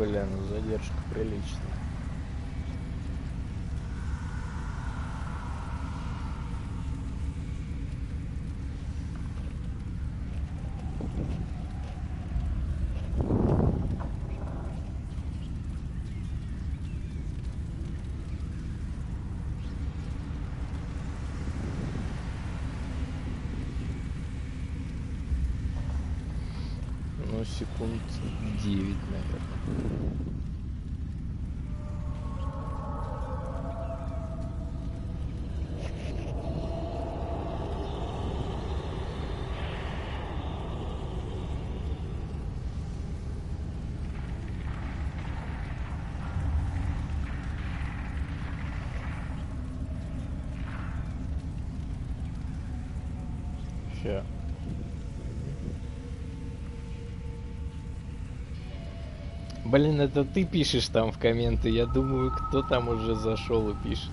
Бля, ну задержка приличная. Ну, секунд 9, наверное. Ща. Блин, это ты пишешь там в комменты. Я думаю, кто там уже зашел и пишет.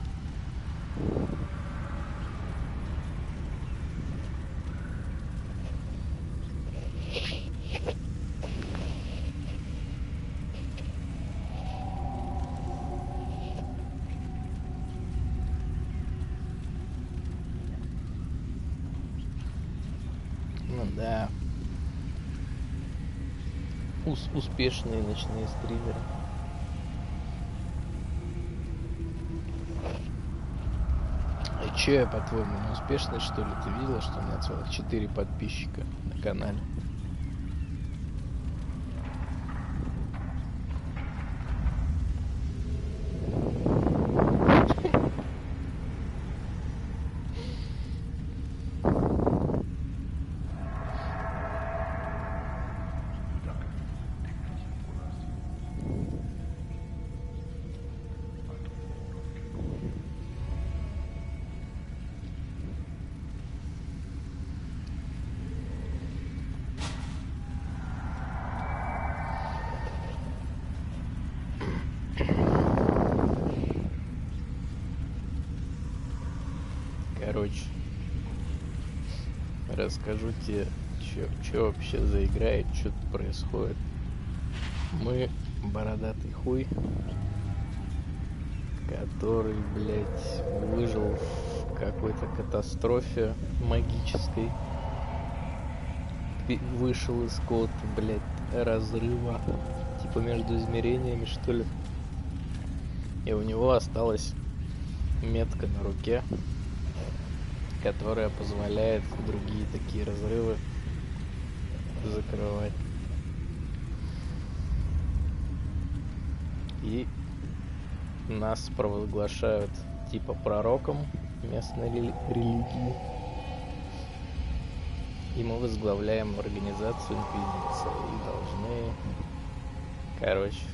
Ну да. Успешные ночные стримеры. А че я, по-твоему, не успешный, что ли? Ты видела, что у меня целых 4 подписчика на канале? Короче, расскажу тебе, что вообще за игра и что тут происходит. Мы бородатый хуй, который, блядь, выжил в какой-то катастрофе магической. Вышел из какого-то, блядь, разрыва, типа между измерениями, что ли. И у него осталась метка на руке, которая позволяет другие такие разрывы закрывать. И нас провозглашают типа пророком местной религии. И мы возглавляем организацию Инквизиция и должны, короче,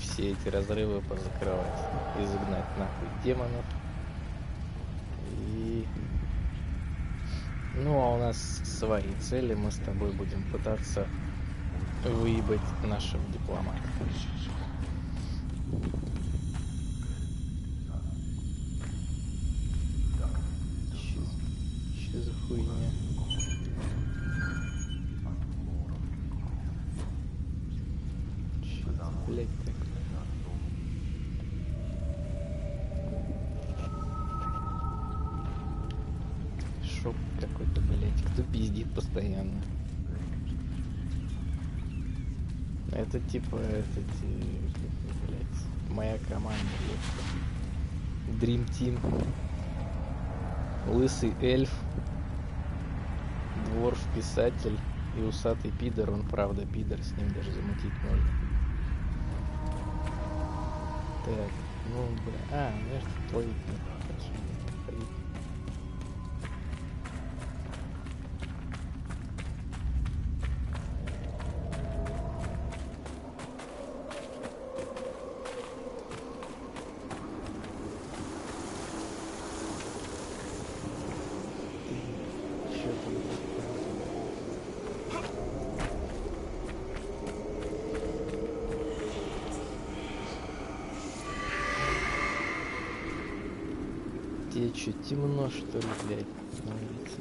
все эти разрывы позакрывать, изгнать нахуй демонов. И ну, а у нас свои цели, мы с тобой будем пытаться выебать нашего дипломата. Че за хуйня? Че это, блядь, такое? Шок какой-то, блядь, кто пиздит постоянно? Это типа, блядь, моя команда, блядь. Dream Team. Лысый эльф, дворф-писатель и усатый пидор. Он правда пидор, с ним даже замутить можно. Так, ну, бля, между твоих. Тебе что, темно, что ли, блядь, на улице?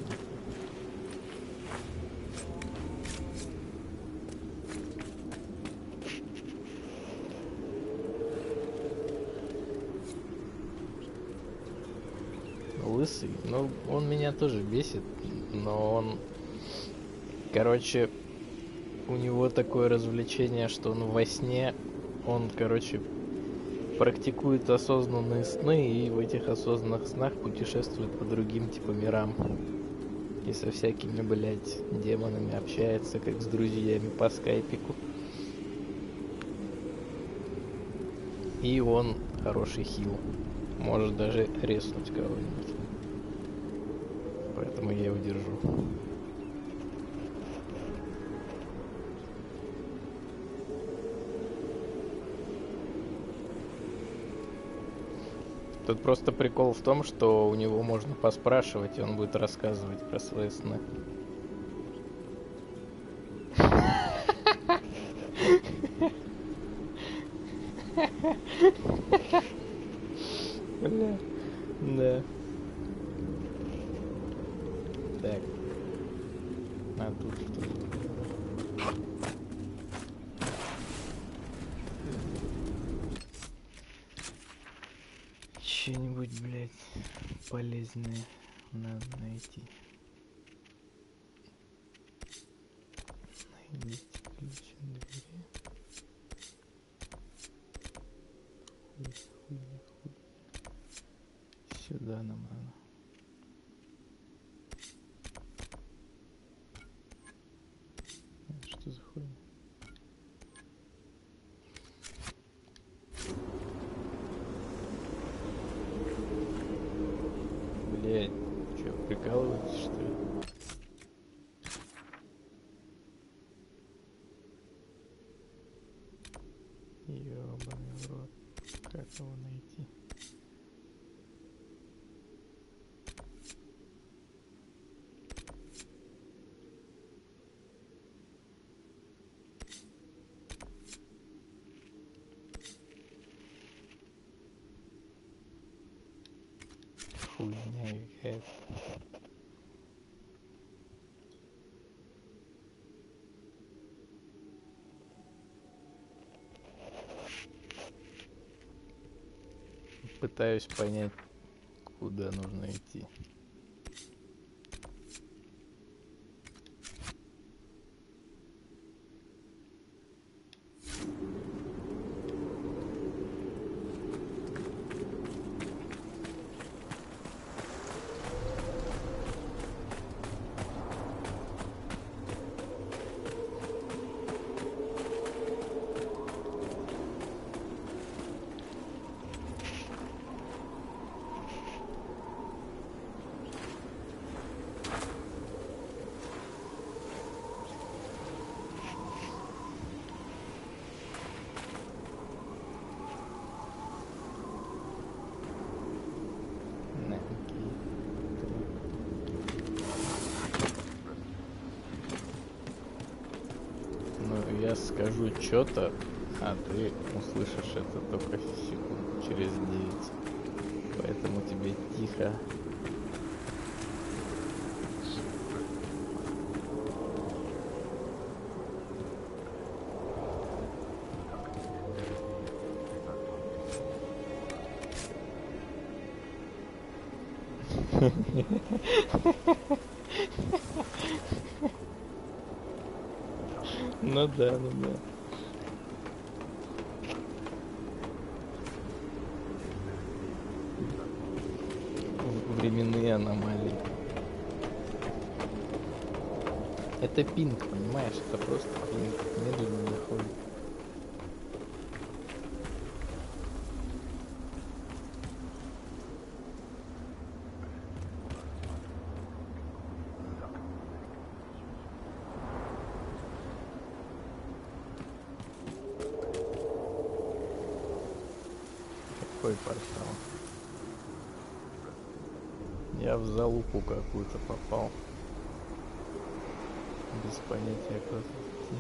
лысый. Ну, он меня тоже бесит, но он... Короче, у него такое развлечение, что он во сне, он, короче, практикует осознанные сны и в этих осознанных снах путешествует по другим, типа, мирам. И со всякими, блядь, демонами общается, как с друзьями по скайпику. И он хороший хил. Может даже резнуть кого-нибудь. Поэтому я его держу. Тут просто прикол в том, что у него можно поспрашивать, и он будет рассказывать про свои сны. Бля, да. Так. А тут что? Что-нибудь, блядь, полезное надо найти. Найдите ключ от двери. Хуй. Сюда нам надо. Что за хуйня? Блядь, что, прикалываетесь, что ли? Ёбаный в рот. Как его найти? Хуйня какая-то. Пытаюсь понять, куда нужно идти. Ну, я скажу что-то, а ты услышишь это только секунд через 9. Поэтому тебе тихо. Ну да, ну да. Временные аномалии. Это пинг, понимаешь? Это просто пинг. Медленно доходит. Какой портал? Я в залупу какую-то попал. Без понятия, как идти.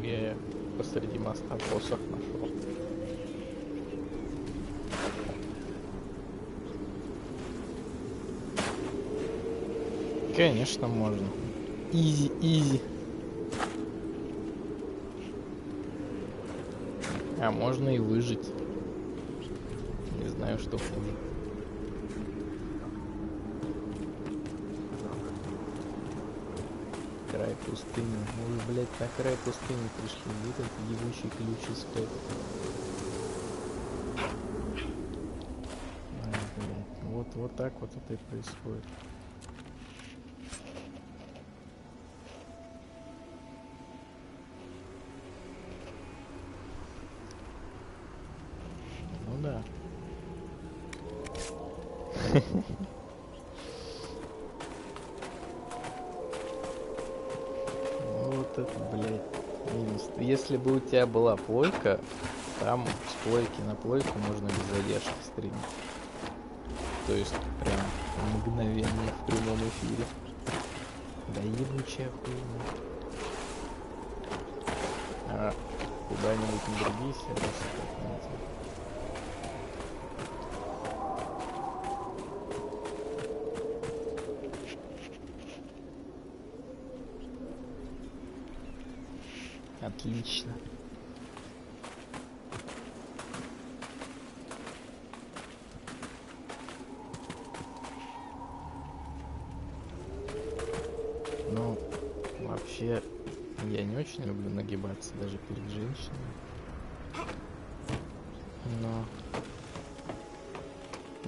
Я посреди моста посох нашел. Конечно, можно. Изи, изи. А можно и выжить. Не знаю, что хуже. Край пустыни. Мы уже, блядь, на край пустыни пришли. Вот этот ебучий ключ стоит. Блядь. Вот так вот это и происходит. Ну да. Вот это, блядь, минус. Если бы у тебя была плойка, там с плойки на плойку можно без задержки стримить. То есть прям мгновенно в прямом эфире. Да ебучая хуйня. А куда-нибудь на другие сервисы как-нибудь. Отлично. Ну, вообще, я не очень люблю нагибаться даже перед женщинами. Но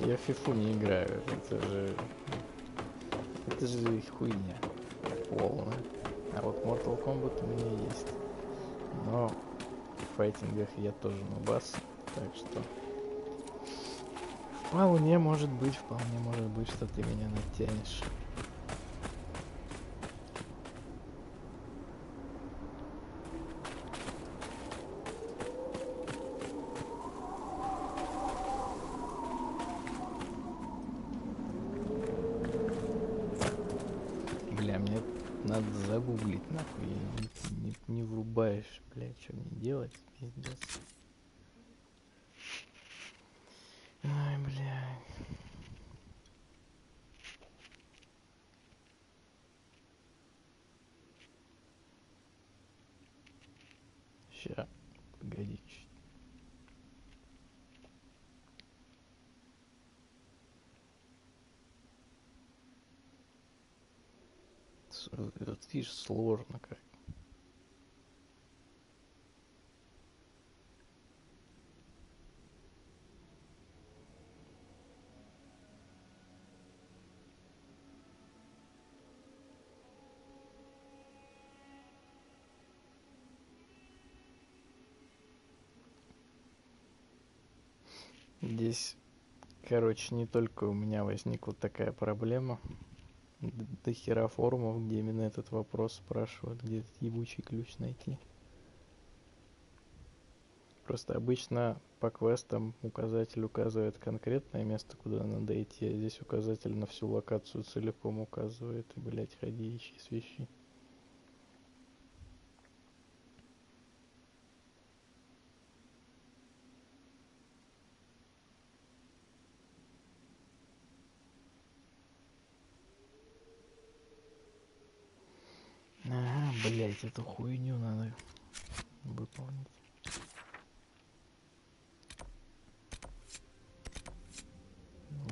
я в фифу не играю. Это же хуйня полная. А вот Mortal Kombat у меня есть. Но в файтингах я тоже нубас, так что вполне может быть, что ты меня натянешь. Бля, мне надо загуглить, нахуй. Не врубаешь, блядь, что мне делать, пиздец. Ай, бля. Ща, погоди чуть. Вот видишь, сложно как. Здесь, короче, не только у меня возникла такая проблема. До хера форумов, где именно этот вопрос спрашивают, где этот ебучий ключ найти. Просто обычно по квестам указатель указывает конкретное место, куда надо идти, а здесь указатель на всю локацию целиком указывает. И, блять, ходи, ищи, свищи. Ага, блять, эту хуйню надо выполнить.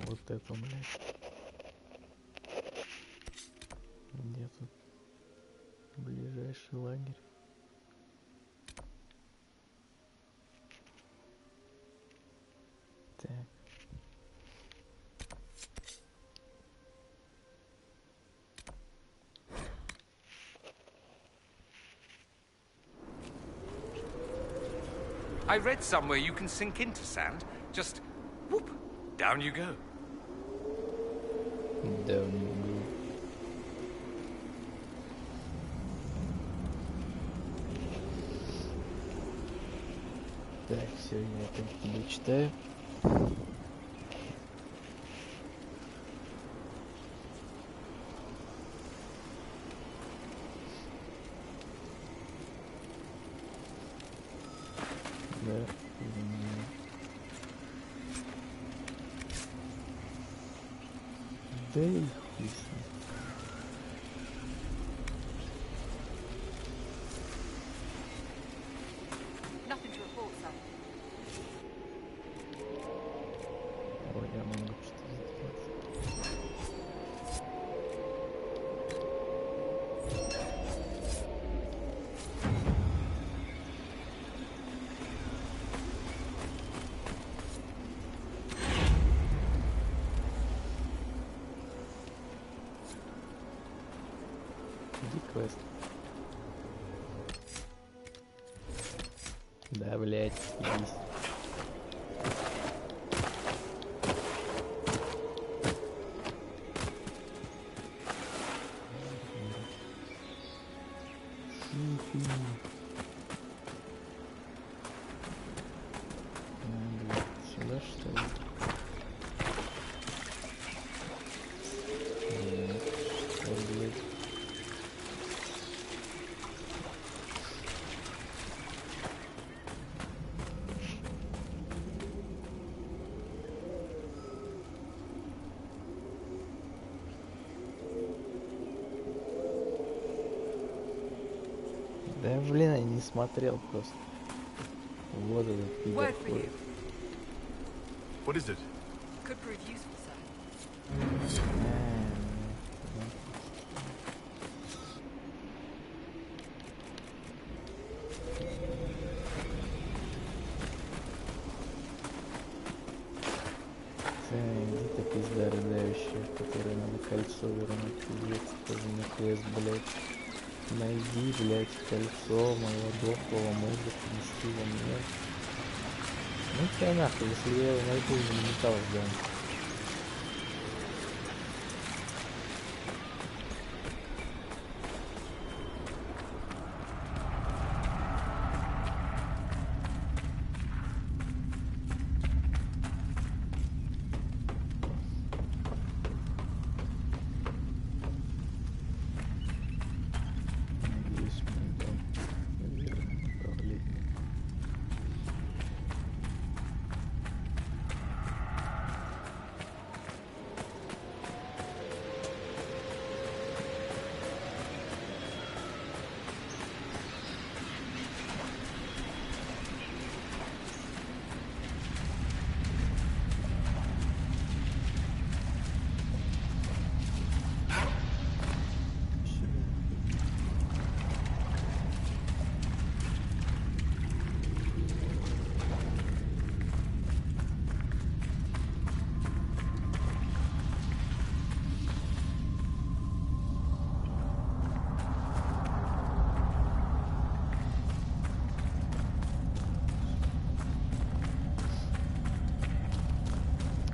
Вот это, блядь. Где тут ближайший лагерь? Так. I read somewhere you can sink into sand. Just whoop, down you go. Down you go. Так, все, я опять тебе читаю. Да. Да и хуй с ним. Да, блядь, иди. Блядь, сюда что ли? Нет, что, блядь? Да, блин, я не смотрел просто. Вот этот пидор Word for you. ходит. What is it? Could prove useful, sir. Где-то пизда рыдающая, в которой надо кольцо вернуть, пиздец, тоже не квест, блядь. Найди, блядь, кольцо моего дохлого мужа, принести во мне. Ну тебя нахуй, если я его найду, не металл сдам. Надеюсь, мы идем в верном направлении.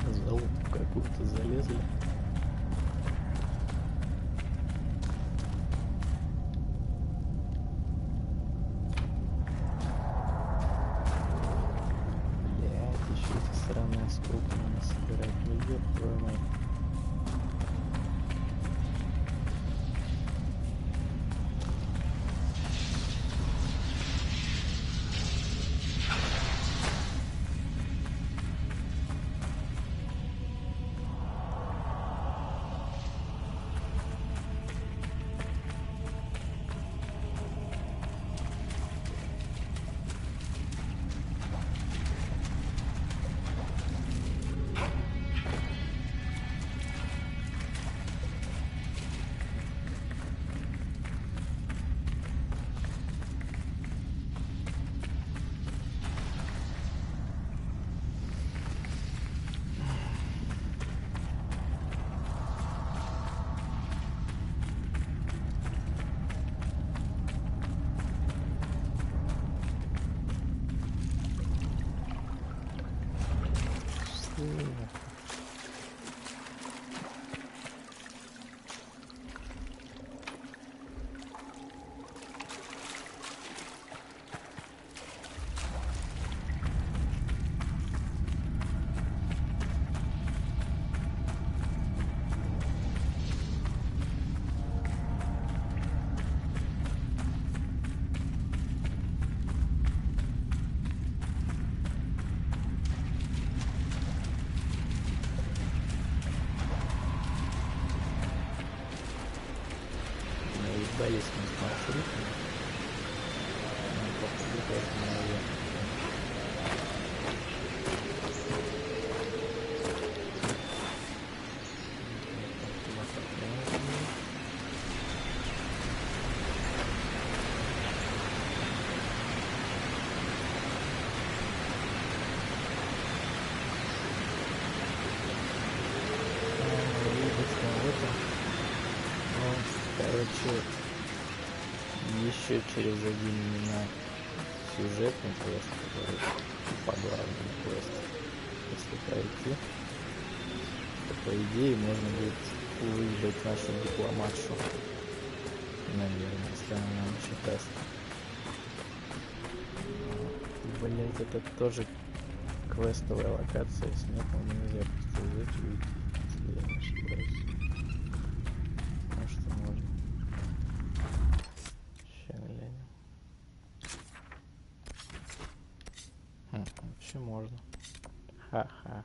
В залупу какую-то залезли. Блять, еще эти сраные осколки надо собирать. Ну ёб твою мать. Что нахуй? Наебались мы с маршрутом. Нам походу поэтому наверх. Короче, еще через 1 минут сюжетный квест, который по главному квесту. Если пройти, то по идее можно будет выиграть нашу дипломатшу. Наверное, если она нам еще даст. Блять, это тоже квестовая локация. Если нет, нам нельзя просто взять и уйти. Если я не ошибаюсь. Может, и можно. Сейчас глянем. Вообще можно. Ха-ха.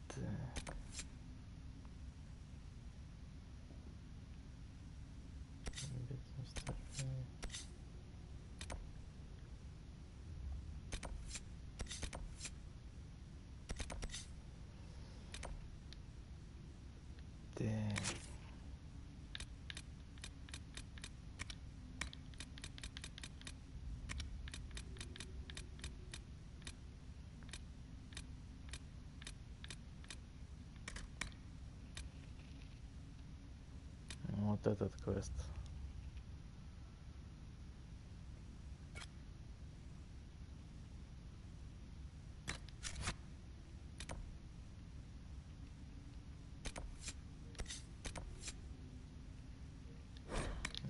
Так. Вот этот квест.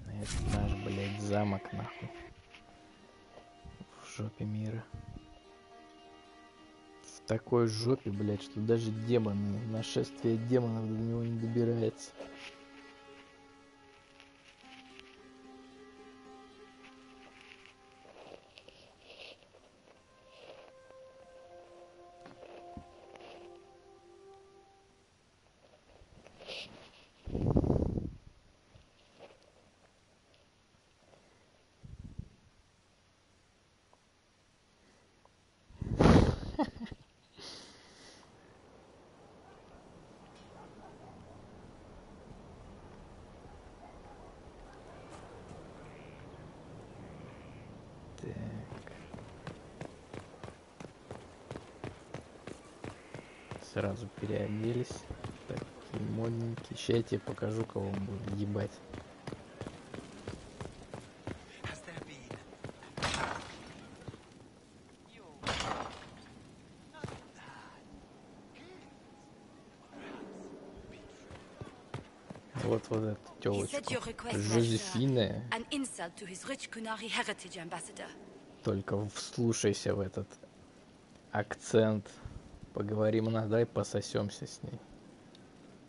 Это наш, блядь, замок, нахуй. В жопе мира. В такой жопе, блядь, что даже демоны, нашествие демонов до него не добирается. Сразу переоделись. Такие модненькие. Сейчас я тебе покажу, кого он будет ебать. Вот эту тёлочку. Жозефина. Только вслушайся в этот акцент. Поговорим, дай пососемся с ней.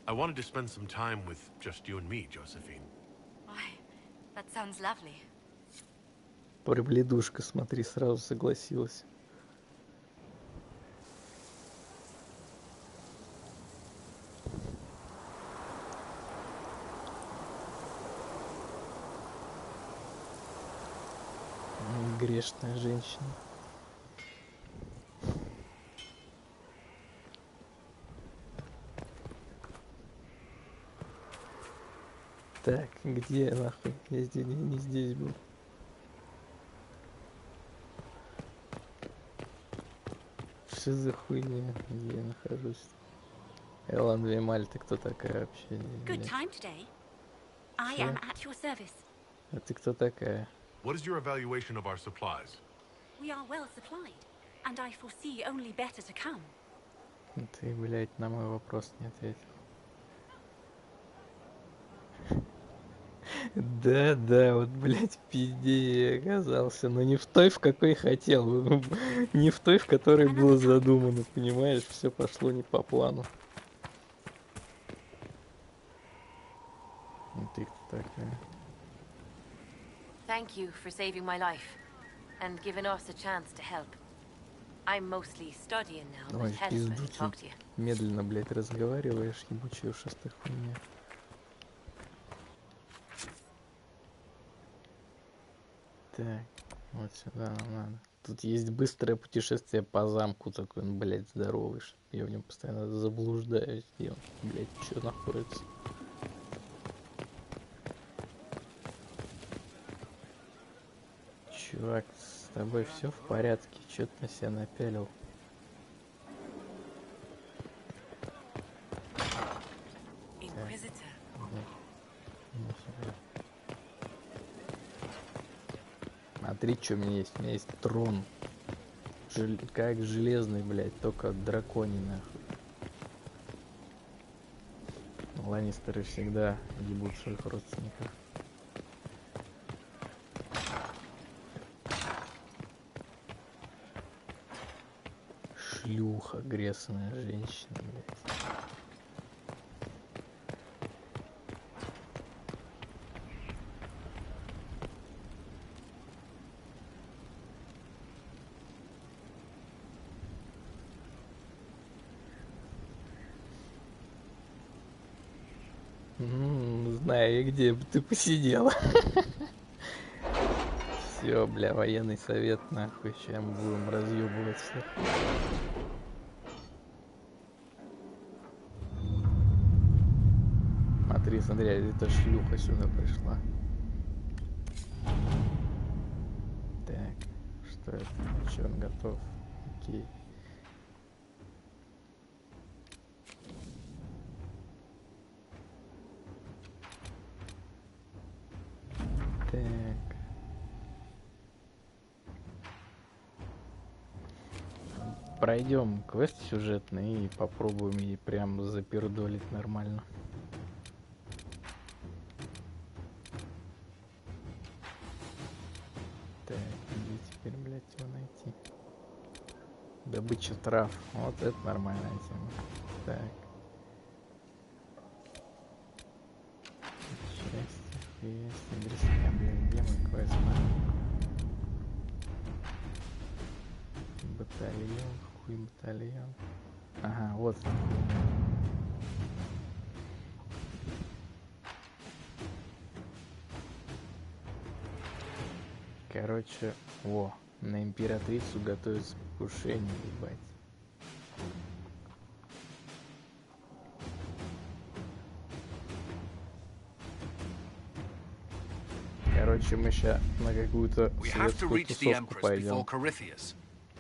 I wanted to spend some time with just you and me, Josephine. Why, that sounds lovely. Прибледушка, смотри, сразу согласилась. Грешная женщина. Так, где нахуй? Я здесь не здесь был. Что за хуйня? Где я нахожусь? Элан Вималь, ты кто такая вообще? Good time today. I am at your service. А ты кто такая? What is your evaluation of our supplies? We are well supplied, and I foresee only better to come. Ты, блядь, на мой вопрос не ответил. Да, вот, блядь, в пизде я оказался, но не в той, в какой хотел, не в той, в которой было задумано, понимаешь, все пошло не по плану. Ты кто такая? Thank you for saving my life and giving us a chance to help. I'm mostly studying now, but helpful to talk to you. Медленно, блядь, разговариваешь, ебучая ушастая хуйня. Так, вот сюда нам надо. Тут есть быстрое путешествие по замку такой, он, блядь, здоровый, что я в нем постоянно заблуждаюсь, где он, блядь, что находится. Чувак, с тобой все в порядке, что ты на себя напялил? Смотри, что у меня есть. У меня есть трон. Как железный, блядь, только драконий, нахуй. Ланнистеры всегда ебут своих родственников. Шлюха, грязная женщина, блядь. Знаю, где бы ты посидела. Все, бля, военный совет, нахуй. Сейчас мы будем разъебывать всех. Смотри, смотри, эта шлюха сюда пришла. Так, что это? Че, он готов? Окей. Так. Пройдем квест сюжетный и попробуем ей прям запердолить нормально. Так, где теперь, блядь, его найти? Добыча трав. Вот это нормальная тема. Так. Есть дресня, блин, где мой квест? Батальон, хуй батальон. Ага, вот. Короче, на императрицу готовится покушение, ебать. Короче, мы сейчас на какую-то светскую тусовку пойдем.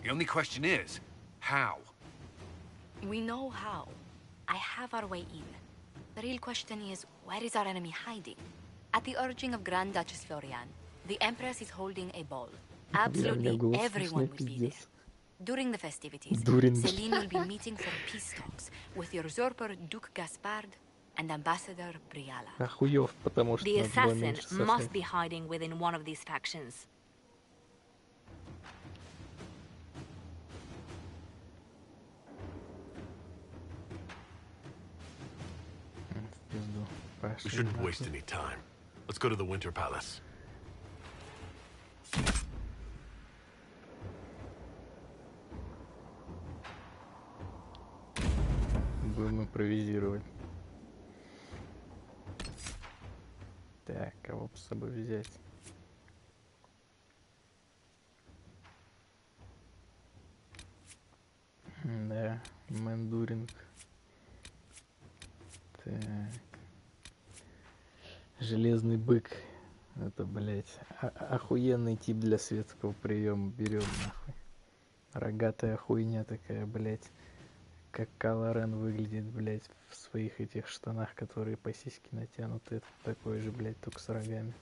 The only question is, how? We know how. I have our way in. The real question is, where is our enemy hiding? At the urging of Grand Duchess Florian, the Empress is holding a ball. Absolutely everyone will be there. During the festivities, Celine will be meeting for peace talks with the usurper Duke Gaspard and Ambassador Briala. The assassin must be hiding within one of these factions. We shouldn't waste any time. Let's go to the Winter Palace. Будем импровизировать. Так, кого бы с собой взять? Да, Мендуринг. Так. Железный бык. Это, блядь, охуенный тип для светского приема. Берем, нахуй. Рогатая хуйня такая, блядь. Как Каларен выглядит, блядь, в своих этих штанах, которые по сиське натянуты. Это такой же, блядь, только с рогами.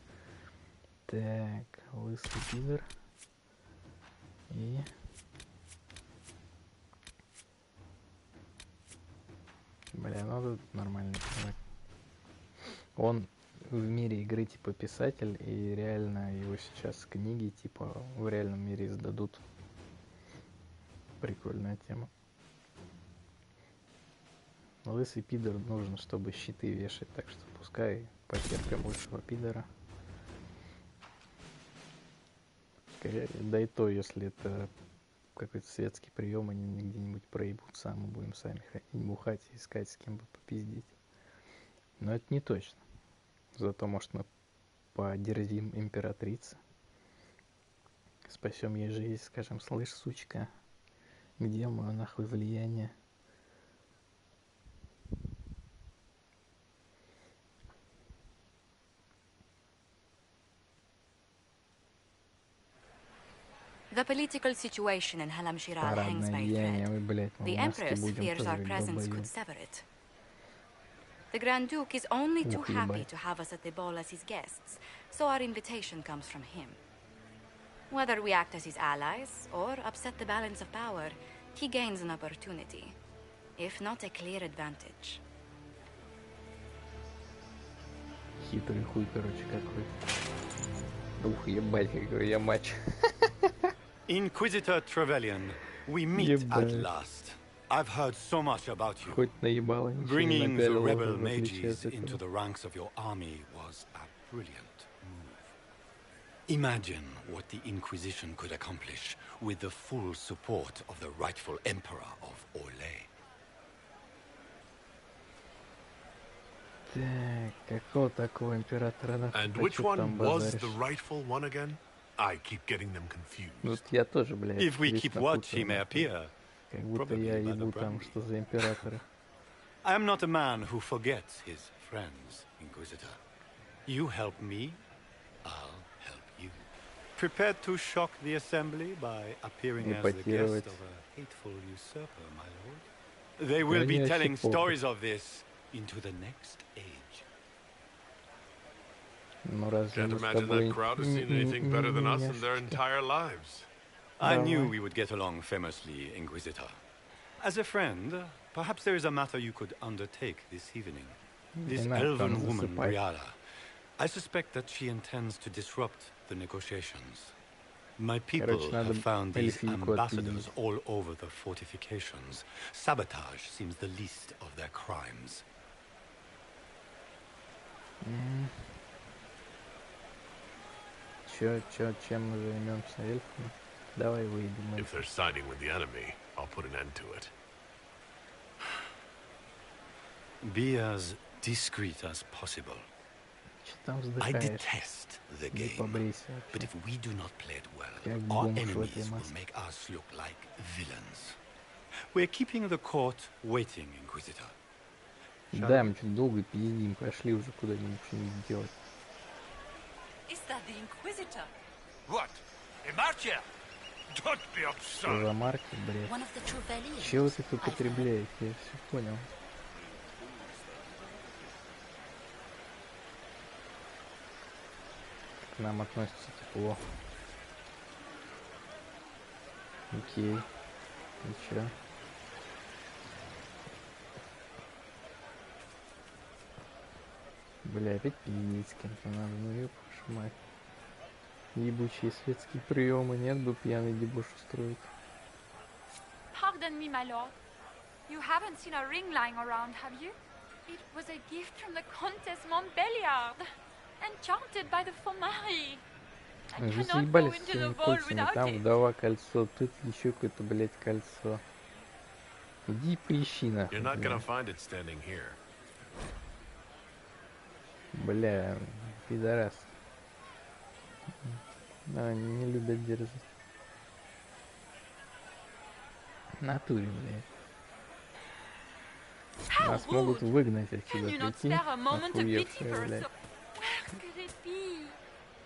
Так, лысый пидор. И... Бля, ну тут нормальный человек. Он в мире игры типа писатель, и реально его сейчас книги типа в реальном мире издадут. Прикольная тема. Лысый пидор нужен, чтобы щиты вешать, так что пускай потерпим лысого пидора. Да и то, если это какой-то светский прием, они где-нибудь проебутся, а мы будем сами ходить, бухать и искать, с кем бы попиздить. Но это не точно. Зато, может, мы подерзим императрице. Спасем ей жизнь, скажем: слышь, сучка, где мое нахуй влияние? The political situation in Halam Shiral hangs by a thread. The Empress fears our presence could sever it. The Grand Duke is only too happy to have us at the ball as his guests, so our invitation comes from him. Whether we act as his allies or upset the balance of power, he gains an opportunity, if not a clear advantage. Хитрый хуй, короче, какой. Ух, ебать, какой я матч. Inquisitor Trevelyan, we meet at last. I've heard so much about you. Хоть наебало, ничего не Bringing the напялил, rebel в отличие mages от into этого. the ranks of your army was a brilliant move. Imagine what the Inquisition could accomplish with the full support of the rightful Emperor of Orlais. Так, какого такого императора надо? And which one was the rightful one again? I keep getting them confused. Вот я тоже, блядь. If we keep watch, he may appear. Как будто я ебу там, что за императора. I am not a man who forgets his friends, Inquisitor. You help me, I'll help you. Prepared to shock the Assembly by appearing as the guest of a hateful usurper, my lord? They will be telling stories of this into the next age. Can't imagine that crowd has seen anything better than us in their entire lives. I knew we would get along famously, Inquisitor. As a friend, perhaps there is a matter you could undertake this evening. This elven woman, Briala. I suspect that she intends to disrupt the negotiations. My people have found these ambassadors all over the fortifications. Sabotage seems the least of their crimes. Чем мы займемся, эльфами? Давай выйдем. If they're siding with the enemy, I'll put an end to it. Be as discreet as possible. I detest the game, but if we do not play it well, our enemies will make us look like villains. We're keeping the court waiting, Inquisitor. Да, мы чуть долго пиздим, пошли уже куда-нибудь что-нибудь делать. Is that the Inquisitor? What? Imartia? Don't be absurd. Что за марки, блядь? Чего вы тут употребляете? Я все понял. К нам относятся тепло. Окей. И чё? Бля, опять пиздец с кем-то надо, ну ёб вашу мать. Ебучие светские приемы, нет бы пьяный дебош устроить. Pardon me, my lord. You haven't seen a ring lying around, have you? It was a gift from the Countess Montbelliard, enchanted by the Fomari. I cannot go into the vault without там it. вдова кольцо, тут еще какое-то, блядь, кольцо. Иди поищи нахуй. You're not gonna find it standing here. Бля, пидорас. Да, они не любят дерзость. В натуре, блядь. Нас могут выгнать отсюда, прикинь. Охуевшие, блядь.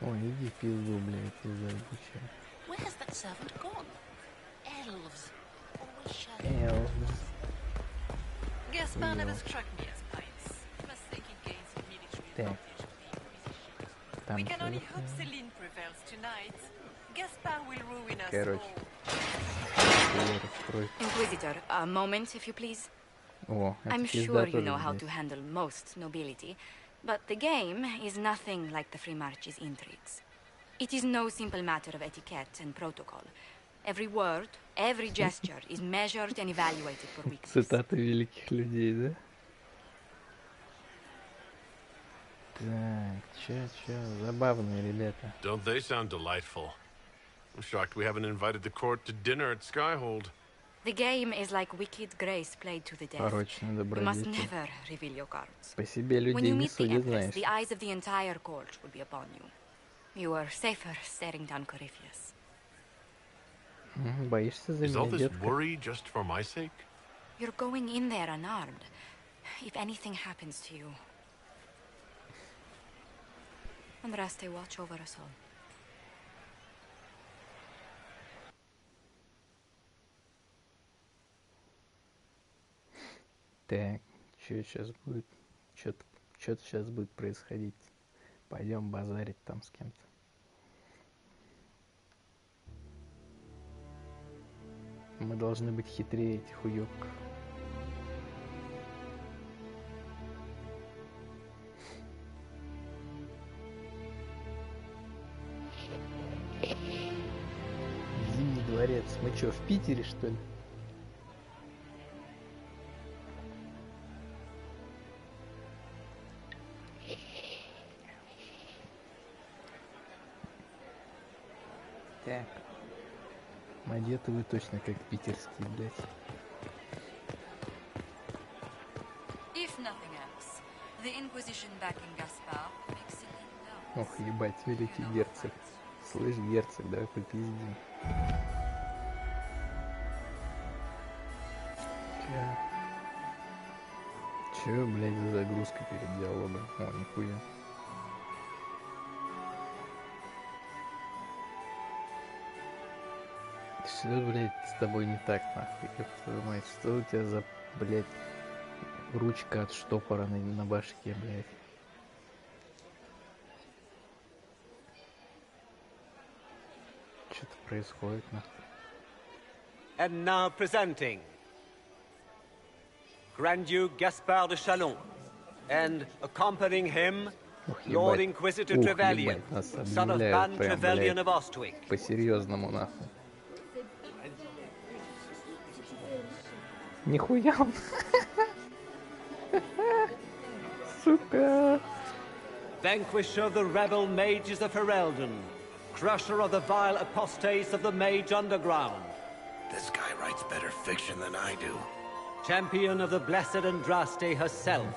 Ой, иди в пизду, блядь, пизда ебучая. Elves. Gaspar never struck me as pious. Must think he gains some military Так. advantage. Там We can only что-то. hope Celine prevails tonight. Gaspar will ruin us Короче. all. Inquisitor, a moment, if you please. О, это I'm пизда sure you тоже know how здесь. to handle most nobility, but the game is nothing like the Free March's intrigues. It is no simple matter of etiquette and protocol. Every word, every gesture is measured and evaluated for weakness. Цитаты великих людей, да? Так, чё, забавные ребята. Don't they sound delightful? I'm shocked we haven't invited the court to dinner at Skyhold. The game is like Wicked Grace played to the death. Порочный You must добродетель. never reveal your cards. По себе When людей you не meet the судят, Empress, знаешь. the eyes of the entire court will be upon you. You are safer staring down Corypheus. Боишься за Is all меня, this детка? worry just for my sake? You're going in there unarmed. If anything happens to you. Andraste, watch over us all. Так, что сейчас будет? Что-то сейчас будет происходить. Пойдем базарить там с кем-то. Мы должны быть хитрее этих уёбков. Зимний дворец. Мы чё, в Питере, что ли? Так. Одеты вы точно как питерские, блядь. If nothing else, the Inquisition back in Gaspar makes it known. Ох, ебать, великий герцог. Слышь, герцог, давай попиздим. Чё, блядь, за загрузка перед диалогом? О, нихуя. Что, блядь, с тобой не так, нахуй, ёб твою мать? Что у тебя за, блядь, ручка от штопора на башке, блядь? Что-то происходит, нахуй. And now presenting Grand Duke Gaspard de Chalon, and accompanying him, Lord Inquisitor Trevelyan, son of Ban Trevelyan of Ostwick. По-серьезному, нахуй. Нихуя он. Сука. Vanquisher of the rebel mages of Ferelden, crusher of the vile apostates of the mage underground. This guy writes better fiction than I do. Champion of the blessed Andraste herself.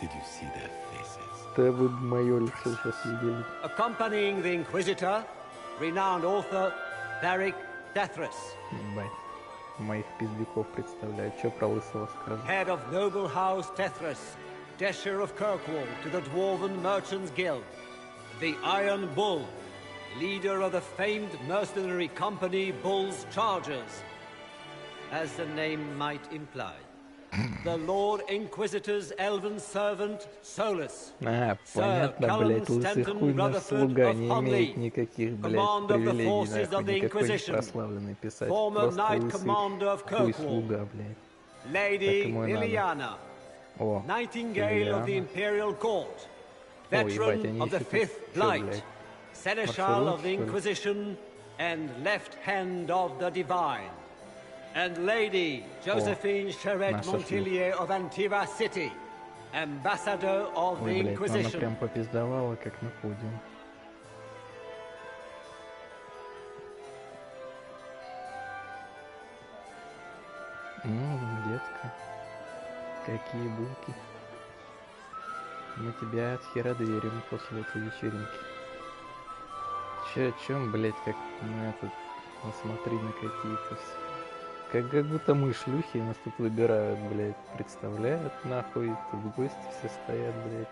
Did you see their faces? Да вы моё лицо сейчас видели. Accompanying the Inquisitor, renowned author Beric Dethras. Ебать. Моих пиздюков представляю. Чё про лысого скажу? Head of noble house Dethras, Desher of Kirkwall to the Dwarven Merchants Guild. The Iron Bull, leader of the famed mercenary company Bull's Chargers. As the name might imply. The Lord Inquisitor's elven servant, Solus. Понятно, блядь, лысый хуй наш слуга не имеет никаких, блядь, привилегий, нахуй, никакой не прославленный писатель. Просто лысый хуй слуга, блядь. Lady Liliana, Nightingale of the Imperial Court, veteran of the Fifth Blight, Seneschal of the Inquisition, and Left Hand of the Divine. And Lady Josephine Charette Montillier of Antiva City, Ambassador of the Inquisition. Она прям попиздовала, как на подиум. Детка, какие булки. Мы тебя от хера доверим после этой вечеринки. Чем, блять, как на этот, смотри на какие-то... Как будто мы шлюхи, нас тут выбирают, блять, представляют, нахуй, тут гости все стоят, блять.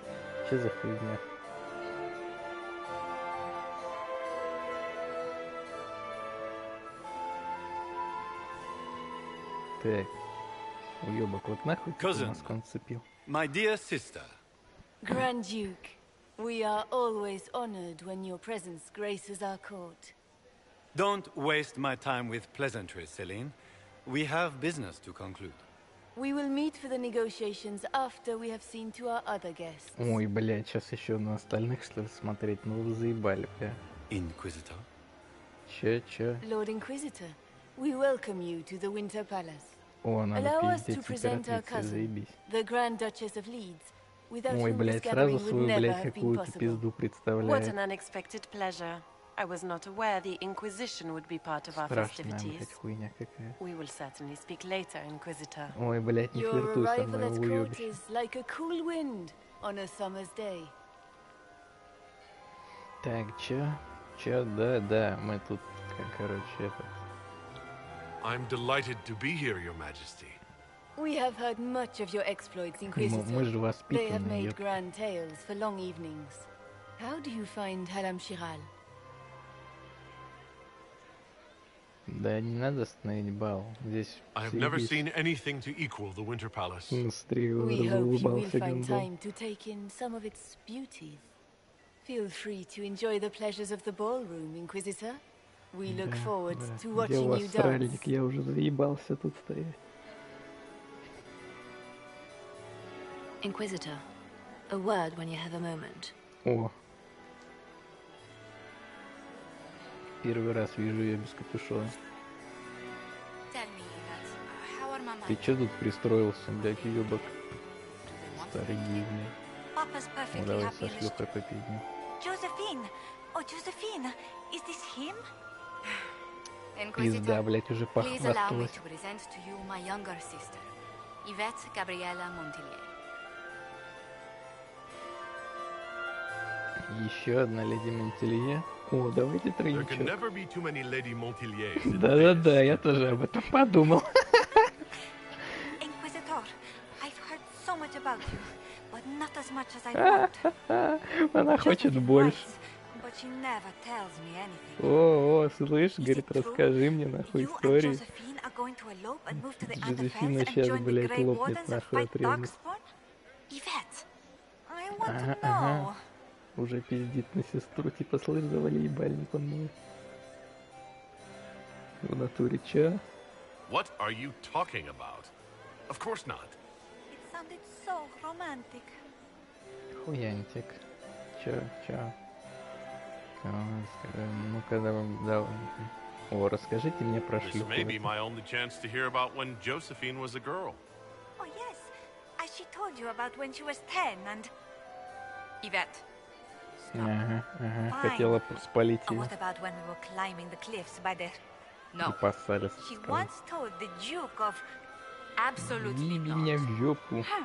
Че за хуйня? Так, уёбок, вот нахуй ты нас концепил. My dear sister. Grand Duke, we are always honored when your presence graces our court. Don't waste my time with pleasantries, Celine. We have business to conclude. We will meet for the negotiations after we have seen to our other guests. Ой, блядь, сейчас еще на остальных, что ли, смотреть? Ну вы заебали, бля. Inquisitor? Че? Lord Inquisitor, we welcome you to the Winter Palace. О, надо Allow us to пиздеть present our императрице, cousin, заебись. the Grand Duchess of Leeds, without Ой, whom this блядь, gathering сразу would свою, never блядь, have been какую-то possible. пизду What представляет. an unexpected pleasure. I was not aware the Inquisition would be part of our Страшная, festivities. блядь, хуйня какая. We will certainly speak later, Inquisitor. Ой, блядь, не Your флиртуй со arrival мной, at court уёбище. is like a cool wind on a summer's day. Так, чё, да, мы тут, короче, это... I'm delighted to be here, Your Majesty. We have heard much of your exploits, Inquisitor. Мы же They have воспитанные, made ёп. grand tales for long evenings. How do you find Haram Shiral? Да не надо остановить бал. Здесь I have never seen anything to equal the Winter Palace. Смотри, он We hope you will разулыбался find гандон. time to take in some of its beauties. Feel free to enjoy the pleasures of the ballroom, Inquisitor. We look forward to Где watching у вас you dance. сральник? Я уже заебался тут стоять. Inquisitor, a word when you have a moment. О. Первый раз вижу ее без капюшона. Tell me, Yvette, how are Mama? Ты чё тут пристроился, блядь, ёбок? Старый гей, блядь. Papa's Ну perfectly давай happy со in the шлюхой попить. Josephine! Oh, Josephine! Is this him? Пизда, блядь, уже Please allow me похвасталась. to present to you my younger sister, Yvette Gabriella Montillier. Еще одна леди Монтелье. О, давайте There can тройничок. never be too many Lady Montilliers in Да-да-да, я тоже об этом подумал. Inquisitor, I've heard so much about you, but not as much as I want. Она хочет больше. But she never tells me anything. О, слышь, говорит, расскажи мне нахуй You and истории. Josephine are going to elope and move to the Жозефина Underfels and сейчас, join the блядь, Grey лопнет Wardens and нахуй fight отрезать. Darkspawn? Yvette, I want Ага, to know. ага. Уже пиздит на сестру, типа, слышь, завали ебальник, он мой. В натуре чё? What are you talking about? Of course not. It sounded so romantic. Хуянтик. Чё? Ну-ка, давай. О, расскажите мне про This шлюху. may be my only chance to hear about when Josephine was a girl. Oh yes, as she told you about when she was 10 and... Yvette. Ага, Fine. хотела спалить Oh, ее. what about when we were climbing the cliffs by the... И поссались. She once told the Duke of... Absolutely Иди меня в жопу. Huh.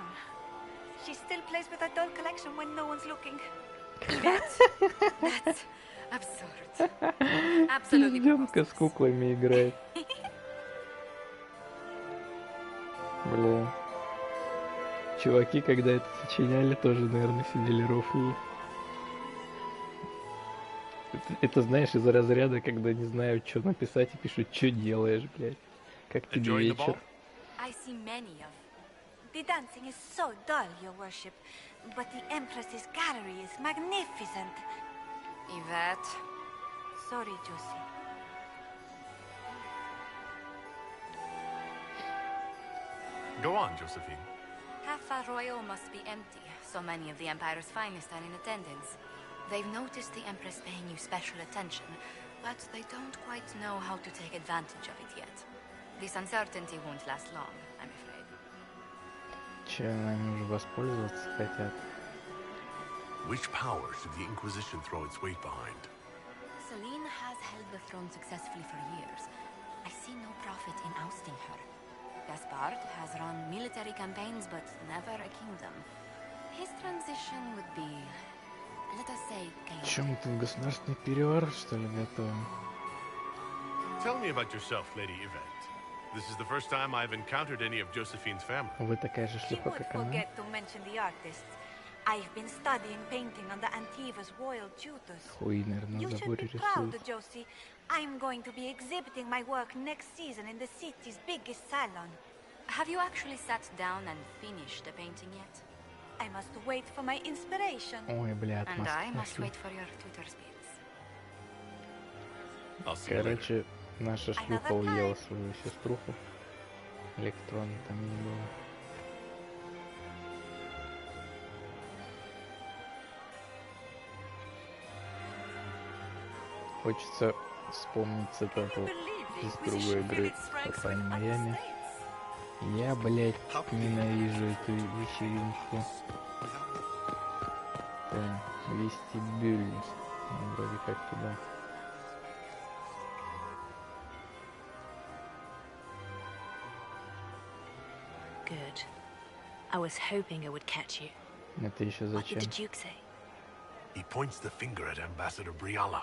She still plays with her doll collection when no one's looking. That's absurd. Absolutely. Пизденка с куклами играет. Бля. Чуваки, когда это сочиняли, тоже, наверное, сидели рофлили. Это, знаешь, из разряда, когда не знают, что написать, и пишут, что делаешь, блядь. Как тебе вечер? I see many of. The dancing is so dull, Your Worship, but the Empress's gallery is magnificent. Yvette. Sorry, Josie. Go on, Josephine. Half Arroyo must be empty. So many of the Empire's finest are in attendance. They've noticed the Empress paying you special attention, but they don't quite know how to take advantage of it yet. This uncertainty won't last long, I'm afraid. Че, нами уже воспользоваться хотят? Which power should the Inquisition throw its weight behind? Celine has held the throne successfully for years. I see no profit in ousting her. Gaspard has run military campaigns, but never a kingdom. His transition would be, let us say, chaotic. Чем ты в государственный переворот, что ли, готовим? Tell me about yourself, Lady Yvette. This is the first time I've encountered any of Josephine's family. Вы такая же She шлюха, would как она? forget to mention the artists. I've been studying painting under Antiva's royal tutors. Хуй, наверное, You на should заборе be proud, рисует. Josie. I'm going to be exhibiting my work next season in the city's biggest salon. Have you actually sat down and finished the painting yet? I must wait for my inspiration. Ой, бля, And I отмазка must пошли. wait for your tutor's bits. I'll see you later. Короче, наша шлюха уела свою сеструху. Электронно там не было. Хочется вспомнить цитату из другой игры Hotline Miami. Я, блядь, ненавижу эту вечеринку. Вестибюль. Ну, вроде как туда. Good. I was hoping I would catch you. Это еще What did зачем? the Duke say? He points the finger at Ambassador Briala.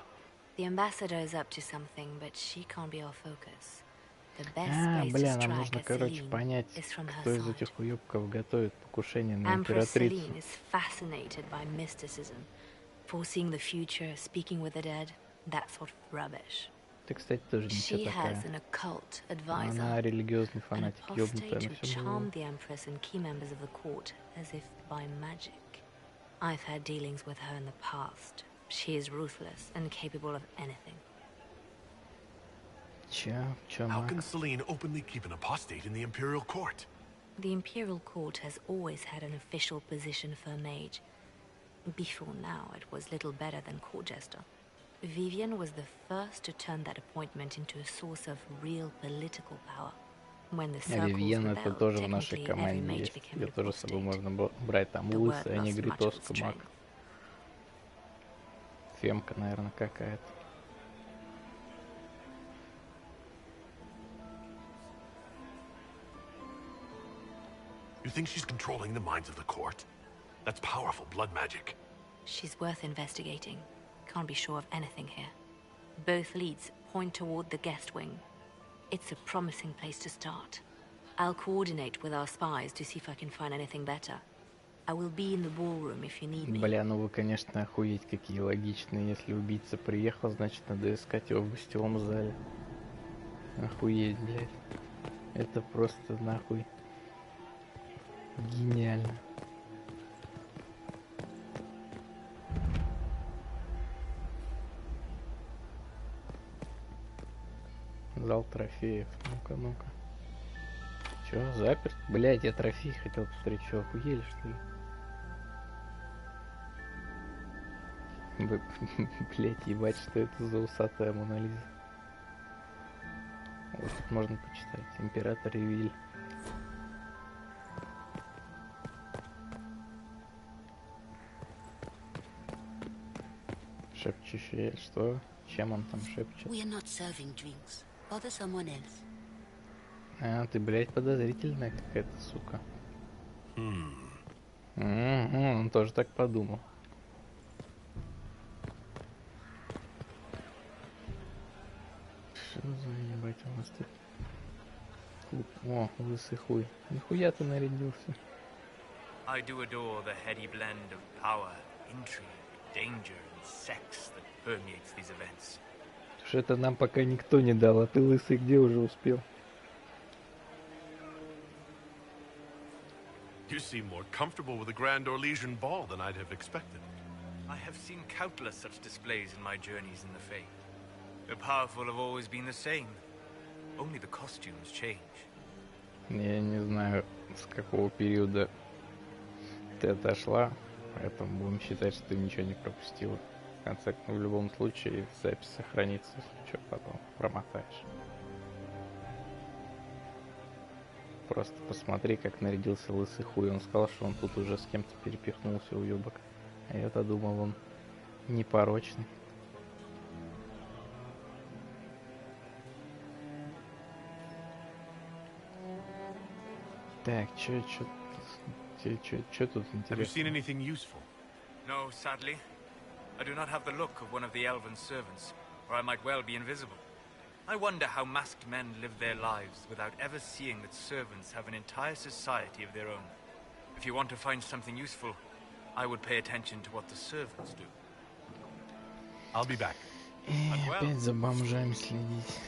The ambassador is up to something, but she can't be our focus. The best А, place бля, to нам strike нужно, at короче, Celine понять, is from her кто из side. этих уебков готовит покушение на Empress императрицу. Celine is fascinated by mysticism, foreseeing the future, speaking with the dead, that sort of rubbish. Ты, кстати, тоже ничего She такая. has an occult Она advisor, религиозный an фанатик, ёбнутая apostate на who всем charmed голову. the Empress and key members of the court as if by magic. I've had dealings with her in the past. She is ruthless and capable of anything. How can Celine openly keep an apostate in the Imperial Court? The Imperial Court has always had an official position for a mage. Before now, it was little better than court jester. Vivian was the first to turn that appointment into a source of real political power. When the circles Вивьен это rebelled, тоже в нашей technically every команде mage есть. became Ее тоже с apostate. собой можно брать. Там The лысая, word lost much of негритоска, its маг. strength. Фемка, наверное, какая-то. You think she's controlling the minds of the court? That's powerful blood magic. She's worth investigating. Can't be sure of anything here. Both leads point toward the guest wing. It's a promising place to start. I'll coordinate with our spies to see if I can find anything better. I will be in the ballroom if you need me. Бля, ну вы, конечно, охуеть какие логичные. Если убийца приехал, значит, надо искать его в гостевом зале. Охуеть, блядь. Это просто нахуй гениально. Зал трофеев. Ну-ка, ну-ка. Чё, заперт? Блядь, я трофей хотел посмотреть. Чё, охуели, что ли? Блядь, ебать, что это за усатая Мона Лиза? Вот тут можно почитать. Император Ревиль. Шепчущий, что? Чем он там шепчет? А, ты, блядь, подозрительная какая-то, сука. Он тоже так подумал. Что за ебать у нас тут? О, лысый хуй. Нихуя ты нарядился. I do adore the heady blend of power, intrigue, danger and sex that permeates these events. Что это нам пока никто не дал, а ты, лысый, где уже успел? You seem more comfortable with a Grand Orlesian ball than I'd have expected. I have seen countless such displays in my journeys in the Fae. The powerful have always been the same. Only the costumes change. Я не знаю, с какого периода ты отошла, поэтому будем считать, что ты ничего не пропустила. В конце концов, в любом случае, запись сохранится, если что, потом промотаешь. Просто посмотри, как нарядился лысый хуй. Он сказал, что он тут уже с кем-то перепихнулся, уёбок. А я-то думал, он непорочный. Так, чё тут интересно? Have you seen anything useful? No, sadly. I do not have the look of one of the elven servants, or I might well be invisible. I wonder how masked men live their lives without ever seeing that servants have an entire society of their own. If you want to find something useful, I would pay attention to what the servants do. I'll be back. Опять за бомжами следить.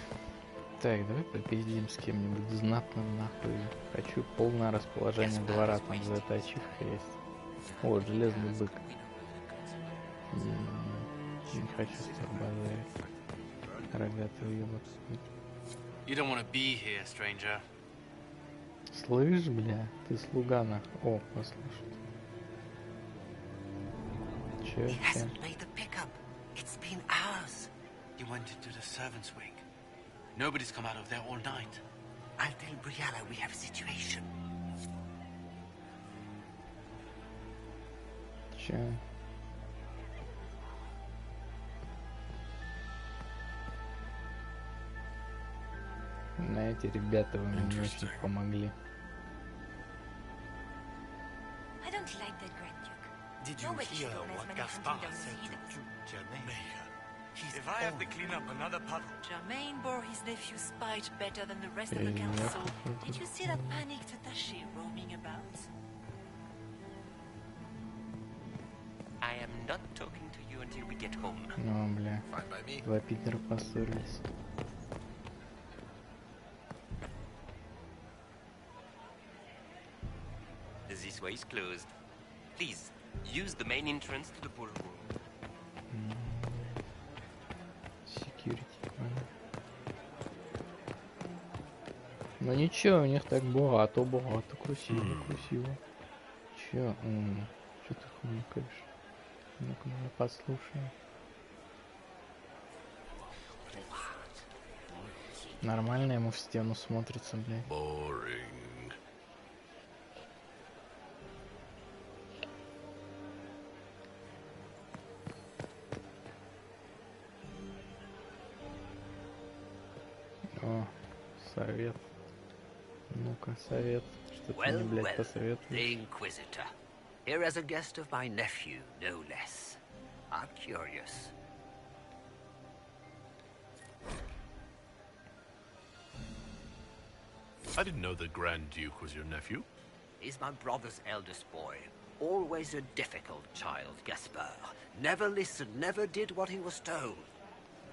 Так, давай попиздим с кем-нибудь знатным, нахуй. Хочу полное расположение двора, там за это ачивка есть. О, железный бык. Не хочу с тобой базарить. Рогатый уёбок. You don't want to be here, stranger. Слышь, бля, ты слуга нахуй. О, послушай. Чё? It's been hours. You went into the servants' wing. Nobody's come out of there all night. I'll tell Briala we have a situation. Чё? Знаете, ребята, вы мне очень помогли. I don't like that Grand Duke. Did you hear what Gaspard said to Germaine? If I have to clean up another puddle... Germaine bore his nephew's spite better than the rest of the council. Did you see that panicked attaché roaming about? I am not talking to you until we get home. Ну, бля, два пидора поссорились. This way is closed. Please, use the main entrance to the ballroom. Security. Ну ничего, у них так богато, красиво, красиво. Чё? Чё ты хмыкаешь? Ну-ка, я послушаю. Нормально ему в стену смотрится, блядь. Boring. О, совет. Ну-ка, совет. Что ты мне, блядь, посоветуешь? The Inquisitor. Here as a guest of my nephew, no less. I'm curious. I didn't know the Grand Duke was your nephew. He's my brother's eldest boy. Always a difficult child, Gaspar. Never listened, never did what he was told.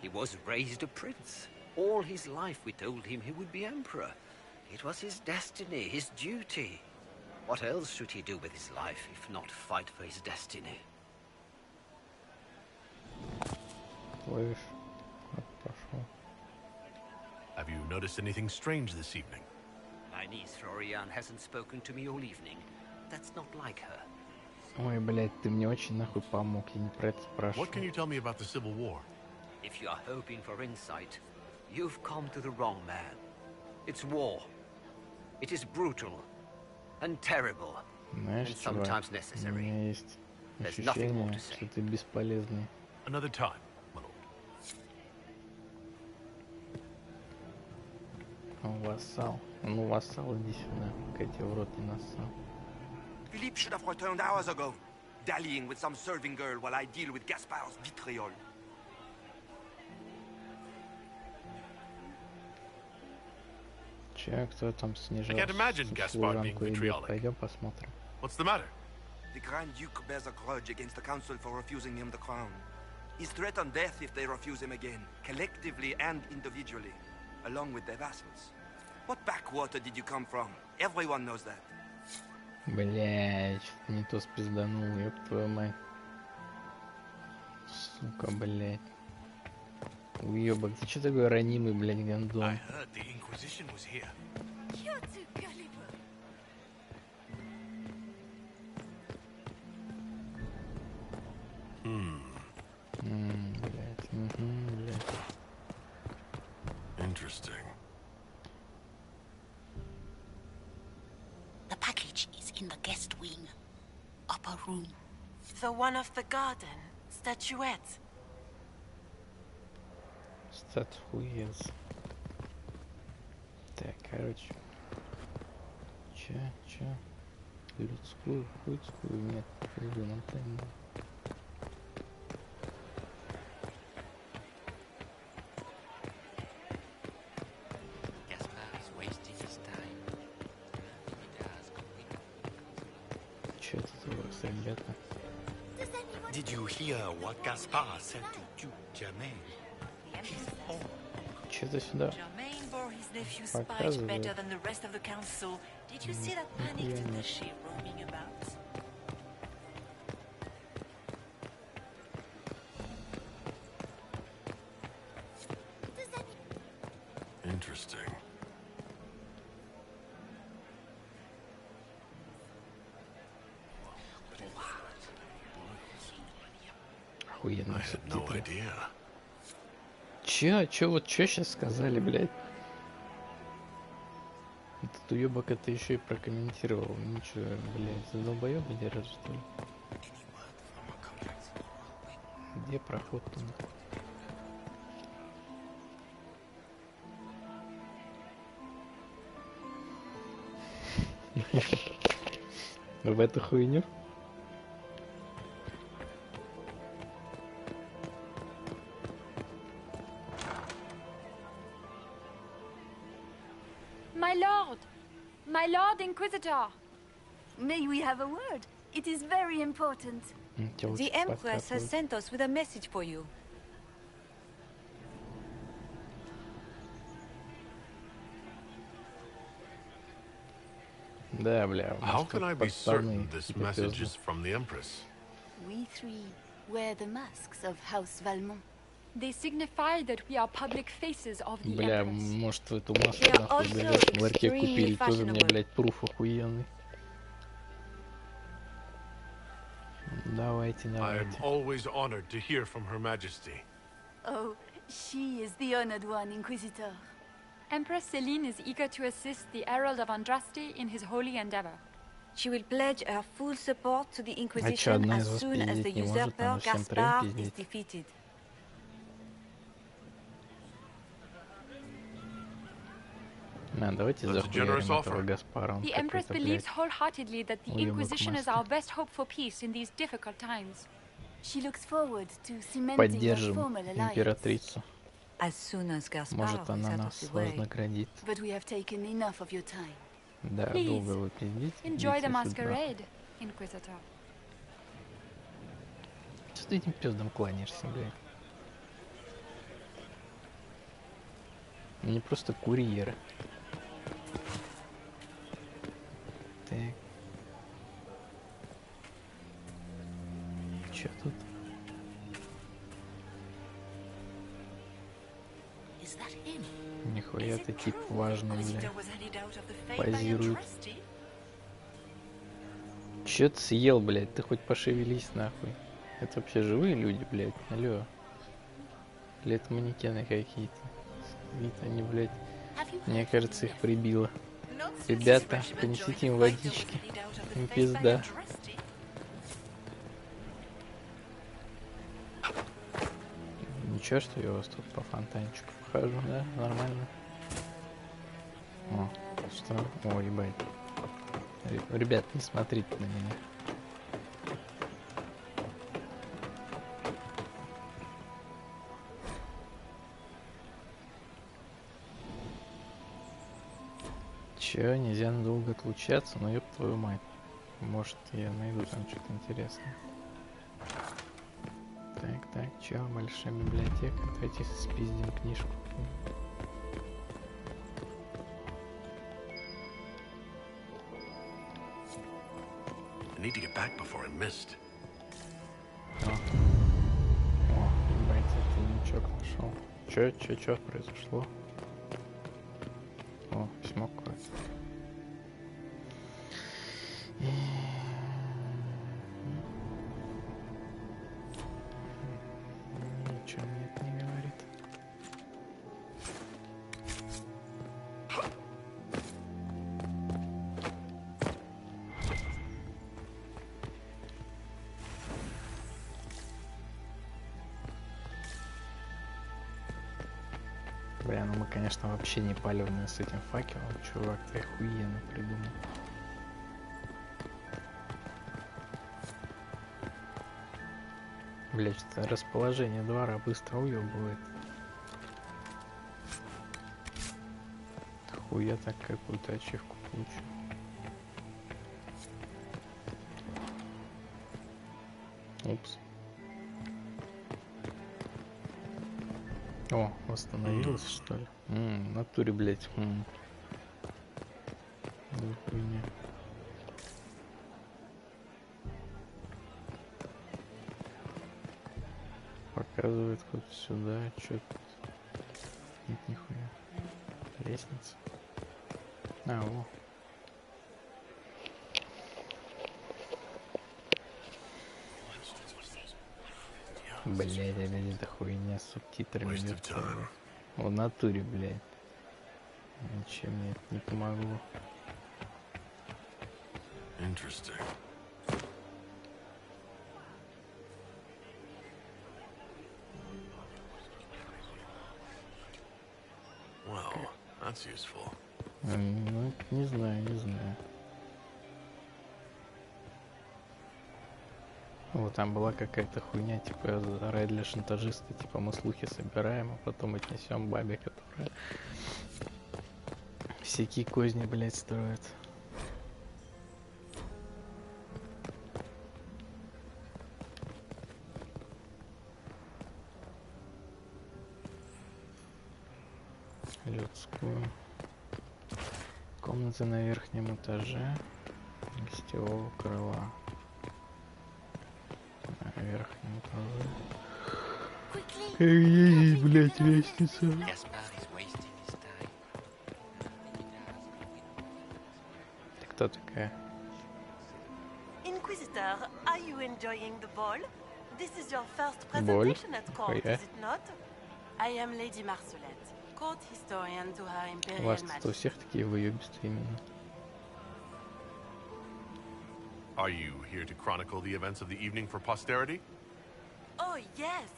He was raised a prince. All his life we told him he would be emperor. It was his destiny, his duty. What else should he do with his life if not fight for his destiny? Have you noticed anything strange this evening? My niece Florian hasn't spoken to me all evening. That's not like her. Ой, блядь, ты мне очень нахуй помог, я не про это спрашиваю. What can you tell me about the Civil War? If you are hoping for insight, you've come to the wrong man. It's war. It is brutal and terrible, Знаешь, and sometimes necessary. У меня есть There's nothing more ощущение, to say. что ты бесполезный. Another time, my lord. Вассал. Ну, вассал, иди сюда, пока я тебе в рот не нассал. Philippe should have returned hours ago, dallying with some serving girl while I deal with Gaspar's vitriol. Че, кто там снижал? I can't imagine Gaspar being vitriolic. Пойдем посмотрим. What's the matter? The Grand Duke bears a grudge against the Council for refusing him the crown. He's threatened death if they refuse him again, collectively and individually, along with their vassals. What backwater did you come from? Everyone knows that. Блять, что-то не то спизданул, ёб твою мать. Сука, блять. Уёбок, ты чё такой ранимый, блять, гандон? I heard the Inquisition was here. You're too gullible. Блять, блять. Interesting. The package is in the guest wing. Upper room. The one of the garden. Statuette. Статуец. Так, короче. Чё? Людскую, нет, нам тайну. Gaspar is wasting his time. Чё это за вас, ребята? Did you hear what Gaspar said to Duke Germain? Чё-то сюда Germain bore his nephew's spite показывает. better than the rest of the council. Did you see that panicked attaché roaming about? Interesting. Охуенно. I had no idea. Чё сейчас сказали, блядь? Этот уёбок это еще и прокомментировал. Ничего, блядь, за долбоёба держит, что ли? Где проход-то? В эту хуйню? My Lord Inquisitor! May we have a word? It is very important. The Empress has sent us with a message for you. Да, бля. How can I be certain this message is from the Empress? We three wear the masks of House Valmont. They signify that we are public faces of the Бля, Empress. может в эту массу нахуй, блядь, в ларьке купили, тоже мне, блядь, пруф охуенный. Давайте, давайте. I am always honored to hear from Her Majesty. Oh, she is the honored one, Inquisitor. Empress Celine is eager to assist the Herald of Andraste in his holy endeavor. She will pledge her full support to the Inquisition as soon as the usurper Gaspar is defeated. Давайте захуярим этого Гаспара. The Empress believes wholeheartedly that the Inquisition is our best hope for peace in these difficult times. She looks forward to cementing Поддержим императрицу. As soon as Gaspar Может, она нас вознаградит. But we have taken enough of your time. Да, долго вы пиздите. Enjoy the masquerade, Inquisitor. Что ты этим пиздом кланяешься, блядь? Они просто курьеры. Так. Чё тут? Нихуя ты тип важный, бля. Позирует. Чё ты съел, блядь? Ты хоть пошевелись, нахуй. Это вообще живые люди, блядь? Алло. Или это манекены какие-то? Вид они, блядь. Мне кажется, их прибило. Ребята, принесите им водички. Им пизда. Ничего, что я у вас тут по фонтанчику похожу, да? Нормально. О, что? О, ебать. Ребят, не смотрите на меня. Чё, нельзя надолго отлучаться? Ну ёб твою мать. Может, я найду там что-то интересное. Так, чё, большая библиотека. Давайте спиздим книжку. I need to get back before I missed. О, ебать, это ничок нашел. Чё произошло? О, письмо какое-то. Ничего мне это не говорит. Бля, ну мы, конечно, вообще не палевные с этим факелом. Чувак, ты охуенно придумал. Бля, что-то расположение двора быстро уебывает. Хуя так какую-то ачивку получу. Упс. О, восстановилось, что ли? В натуре, блядь. Да хуйня. Показывает вот сюда, что тут. Нет, нихуя. Лестница. А, во. Блядь, опять эта хуйня с субтитрами. В натуре, блядь. Ничем мне это не помогло. Interesting. Well, that's useful. Ну, не знаю. Вот там была какая-то хуйня, типа рай для шантажиста, типа мы слухи собираем, а потом отнесем бабе, которая всякие козни, блядь, строит. Людскую. Комната на верхнем этаже гостевого крыла. На верхнем этаже. Есть, блядь, лестница. Ты кто такая? Inquisitor, are you enjoying the ball? This is your first presentation at court, is it not? I am Lady Marcelette, court historian to Her Imperial Majesty. У вас тут у всех такие выебисты именно. Are you here to chronicle the events of the evening for posterity? Oh, yes.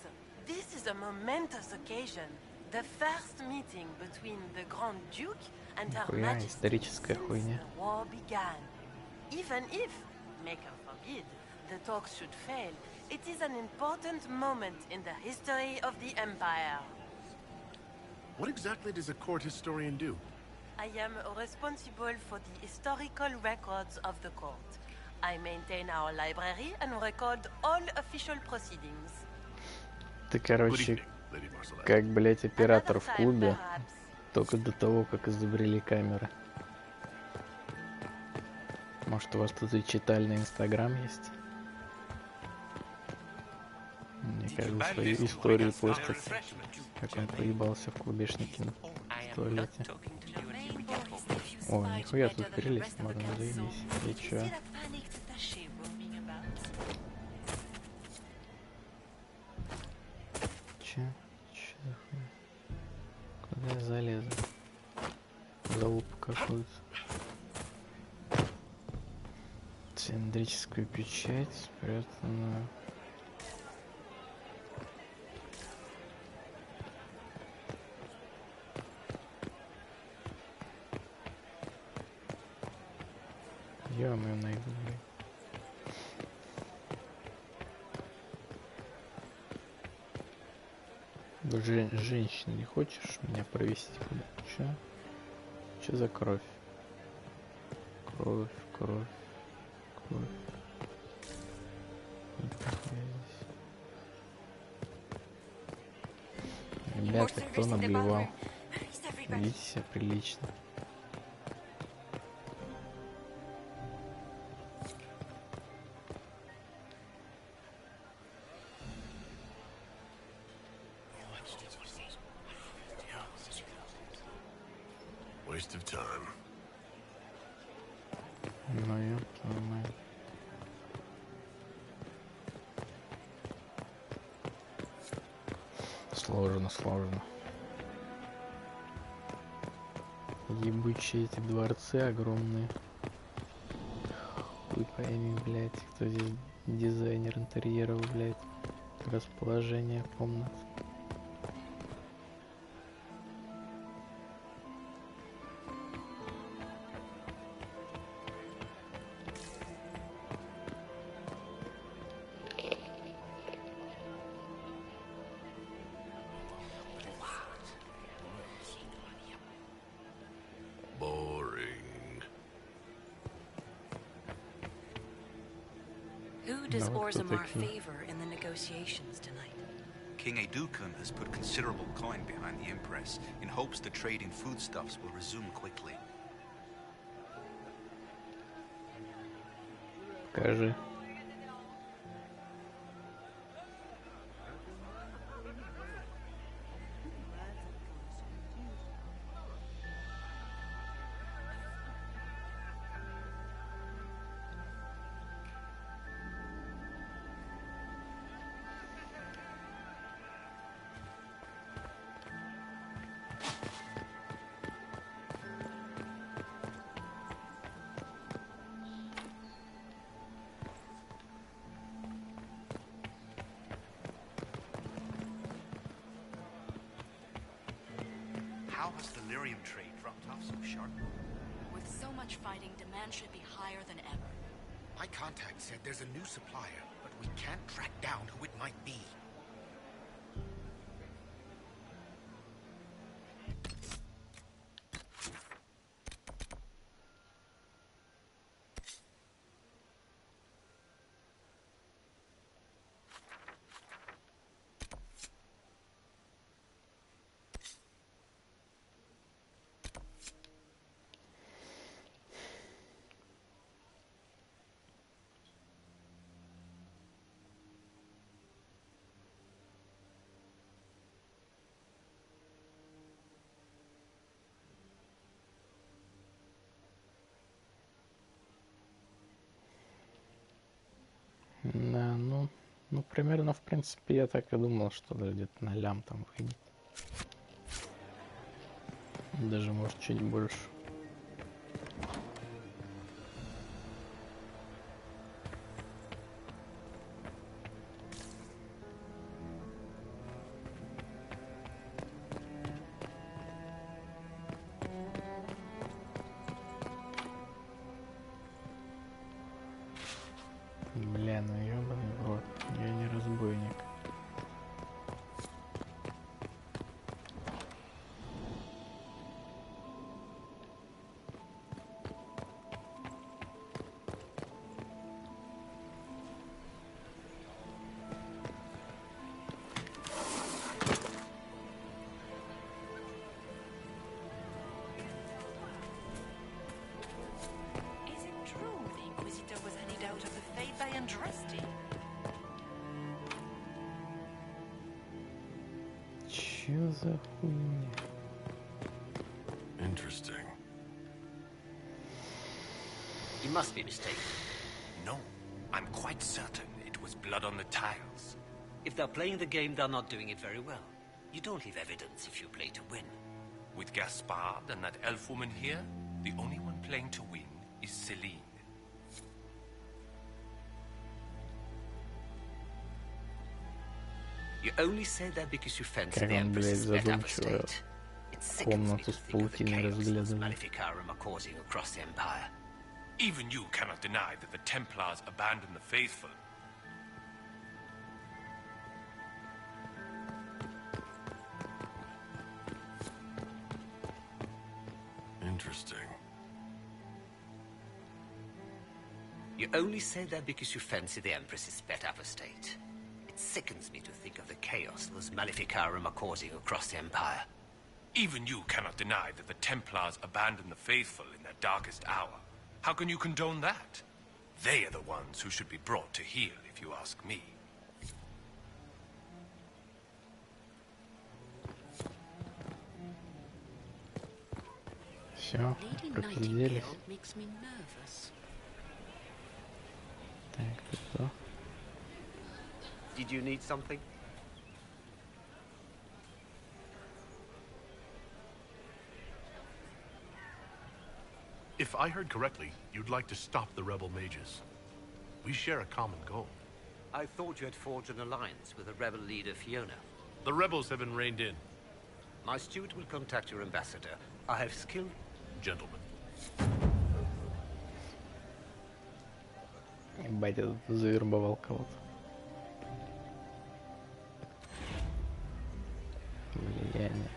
This is a momentous occasion. The first meeting between the Grand Duke and Her Majesty since the war began. Even if, Maker forbid, the talks should fail, it is an important moment in the history of the Empire. What exactly does a court historian do? I am responsible for the historical records of the court. I maintain our library and record all official proceedings. Ты, короче, как, блять, оператор в клубе, только до того, как изобрели камеры. Может, у вас тут и читальный Инстаграм есть? Мне кажется, свои истории постят, как он поебался в клубешнике в туалете. О, нихуя тут прелесть, можно заебись. И чё? Куда я залезу? Залупу какую-то. Цилиндрическую печать спрятанную. Ё-моё, найду, блин. Женщина, не хочешь меня провести куда? Чё за кровь? Кровь. Ребята, кто наблевал? Ведите себя прилично. Waste of time. Ну, я понимаю. Сложно. Ебучие эти дворцы огромные. Хуй пойми, блядь, кто здесь дизайнер интерьеров, блядь. Расположение комнат. Does Orzammar favor in the negotiations tonight? King Aeducan has put considerable coin behind the Empress in hopes the trade in foodstuffs will resume quickly. Покажи. How has the lyrium trade dropped off so sharply? With so much fighting, demand should be higher than ever. My contact said there's a new supplier, but we can't track down who it might be. Да, ну примерно, в принципе, я так и думал, что где-то на лям там выйдет. Даже, может, чуть больше. Бля, ну ёбаный в рот, я не разбойник. Чё за хуйня? Interesting. You must be mistaken. No, I'm quite certain it was blood on the tiles. If they're playing the game, they're not doing it very well. You don't leave evidence if you play to win. With Gaspard and that elf woman here, the only one playing to win is Celine. You only say that because you fancy the Empress's set up estate. It sickens me to think of the chaos Maleficarum are causing across the Empire. Even you cannot deny that the Templars abandoned the faithful. Interesting. You only say that because you fancy the Empress's sped up estate. It sickens me to think of the chaos those Maleficarum are causing across the Empire. Even you cannot deny that the Templars abandoned the faithful in their darkest hour. How can you condone that? They are the ones who should be brought to heel, if you ask me. Все, пропизделись. Так, что? Did you need something? If I heard correctly, you'd like to stop the rebel mages. We share a common goal. I thought you had forged an alliance with the rebel leader Fiona. The rebels have been reined in. My steward will contact your ambassador. I have skilled... Gentlemen. Ебать, этот завербовал кого-то. Влияние.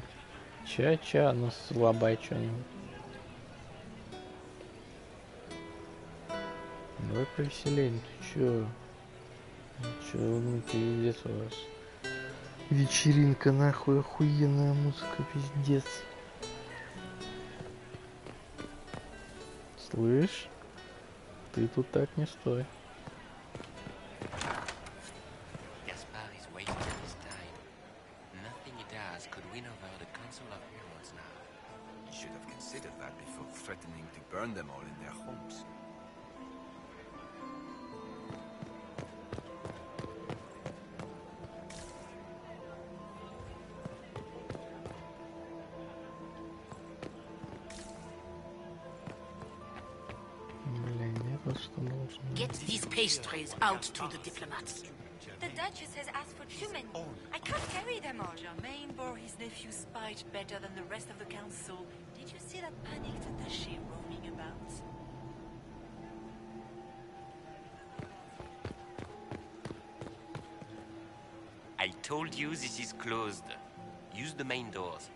Ча-ча, ну слабай что-нибудь. Давай повеселее, ты чё? Чё, ну пиздец у вас. Вечеринка, нахуй, охуенная музыка, пиздец. Слышь? Ты тут так не стой. Gaspard is wasting his time. Nothing he does could win over the Council of Heroes now. You should have considered that before threatening to burn them all in their homes. Get these pastries out to the diplomats. The Duchess has asked for too many. I can't carry them all. Germain bore his nephew's spite better than the rest of the council. Did you see that panicked attaché roaming about? I told you this is closed. Use the main doors.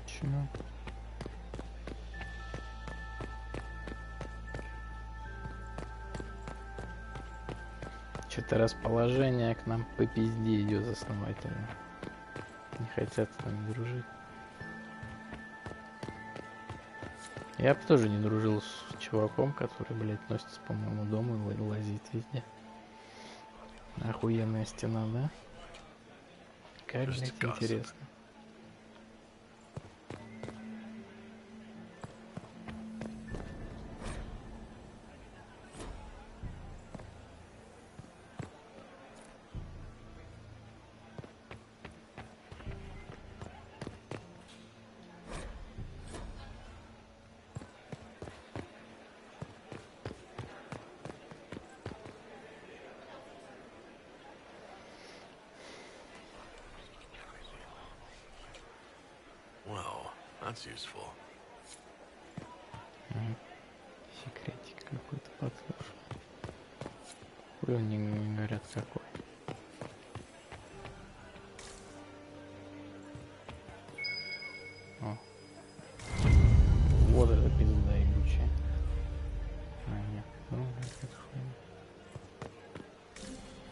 Чё? Что-то расположение к нам по пизде идет основательно. Не хотят с нами дружить. Я бы тоже не дружил с чуваком, который, блядь, носится по моему дому и лазит везде. Охуенная стена, да? Как, блядь, интересно. That's useful. Секретик какой-то подслушал. Уровень не говорят какой. О. Вот это пизда ебучая. А, нет. Ну, это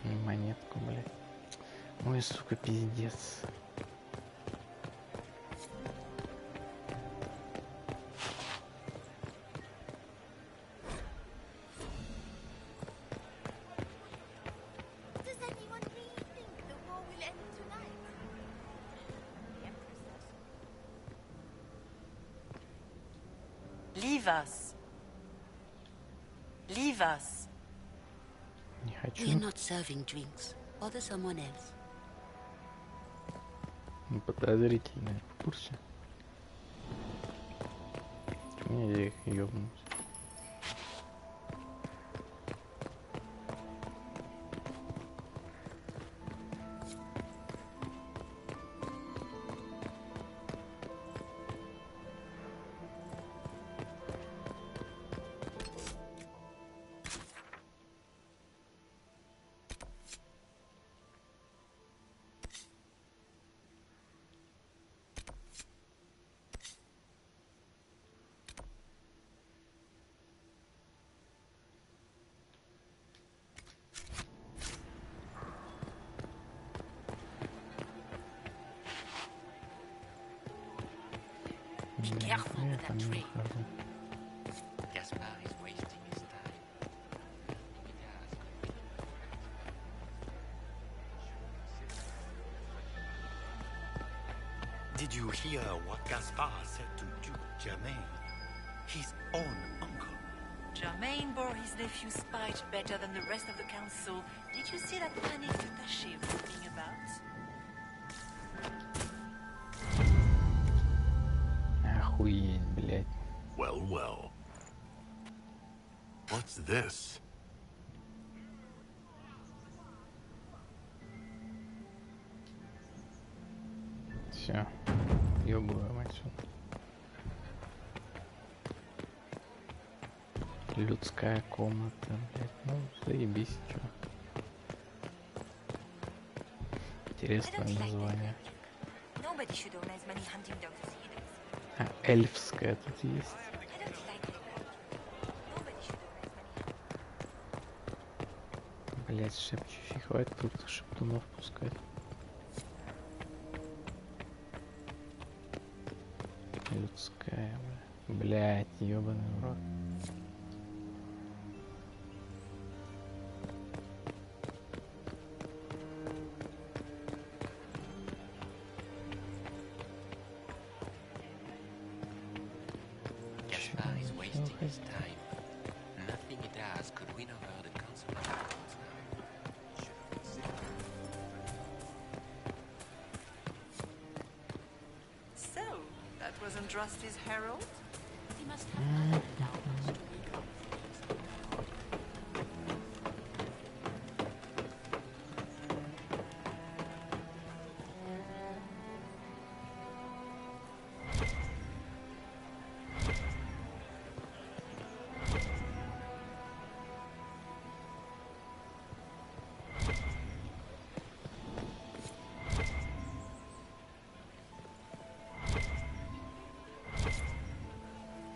хуйня. Монетку, блядь. Ой, сука, пиздец. Leave us. Leave us. Не хочу. We're not serving drinks. Bother someone else. Подозрительно, в курсе. Мне их ёбнуть. Be careful with that tree. Gaspar is wasting his time. Did you hear what Gaspar said to Duke Germain? His own uncle. Germain bore his nephew's spite better than the rest of the council. Did you see that panic Tashi roaming about? Охуеть, блядь. Well, well. What's this? Все. Ёбываем отсюда. Людская комната, блядь. Ну, заебись, чё. Интересное название. А, эльфская тут есть. Блять, шепчущий, хватит тут шептунов пускать. Людская, блять, ёбаный в рот. His time. Nothing he does could win over the council of Elves now. So, that was Andraste's herald? He must have other doubts to make up.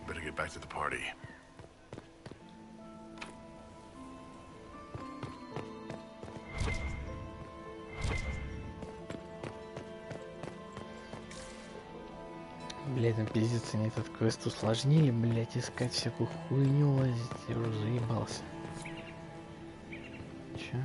Better get back to the party. Блять, там пиздец, они этот квест усложнили, блять, искать всякую хуйню лазить, я уже заебался. Чё?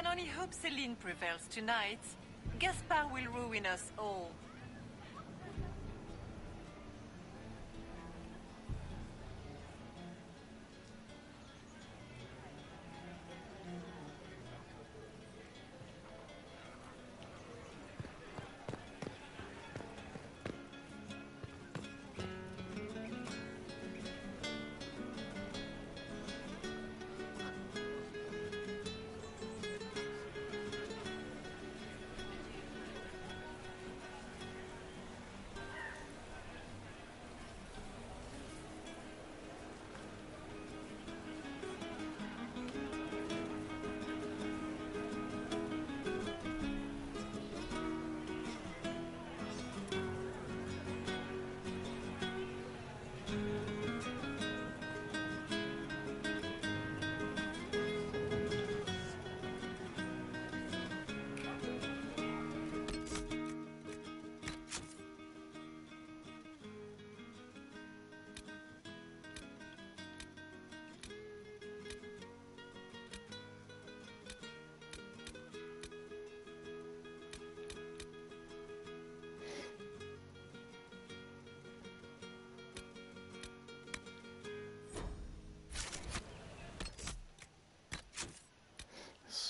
can only hope Celine prevails tonight. Gaspard will ruin us all.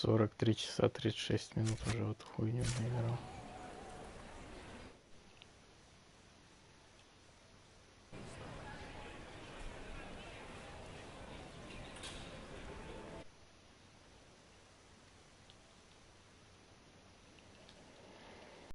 $43 часа 36 минут уже вот хуйню наиграл.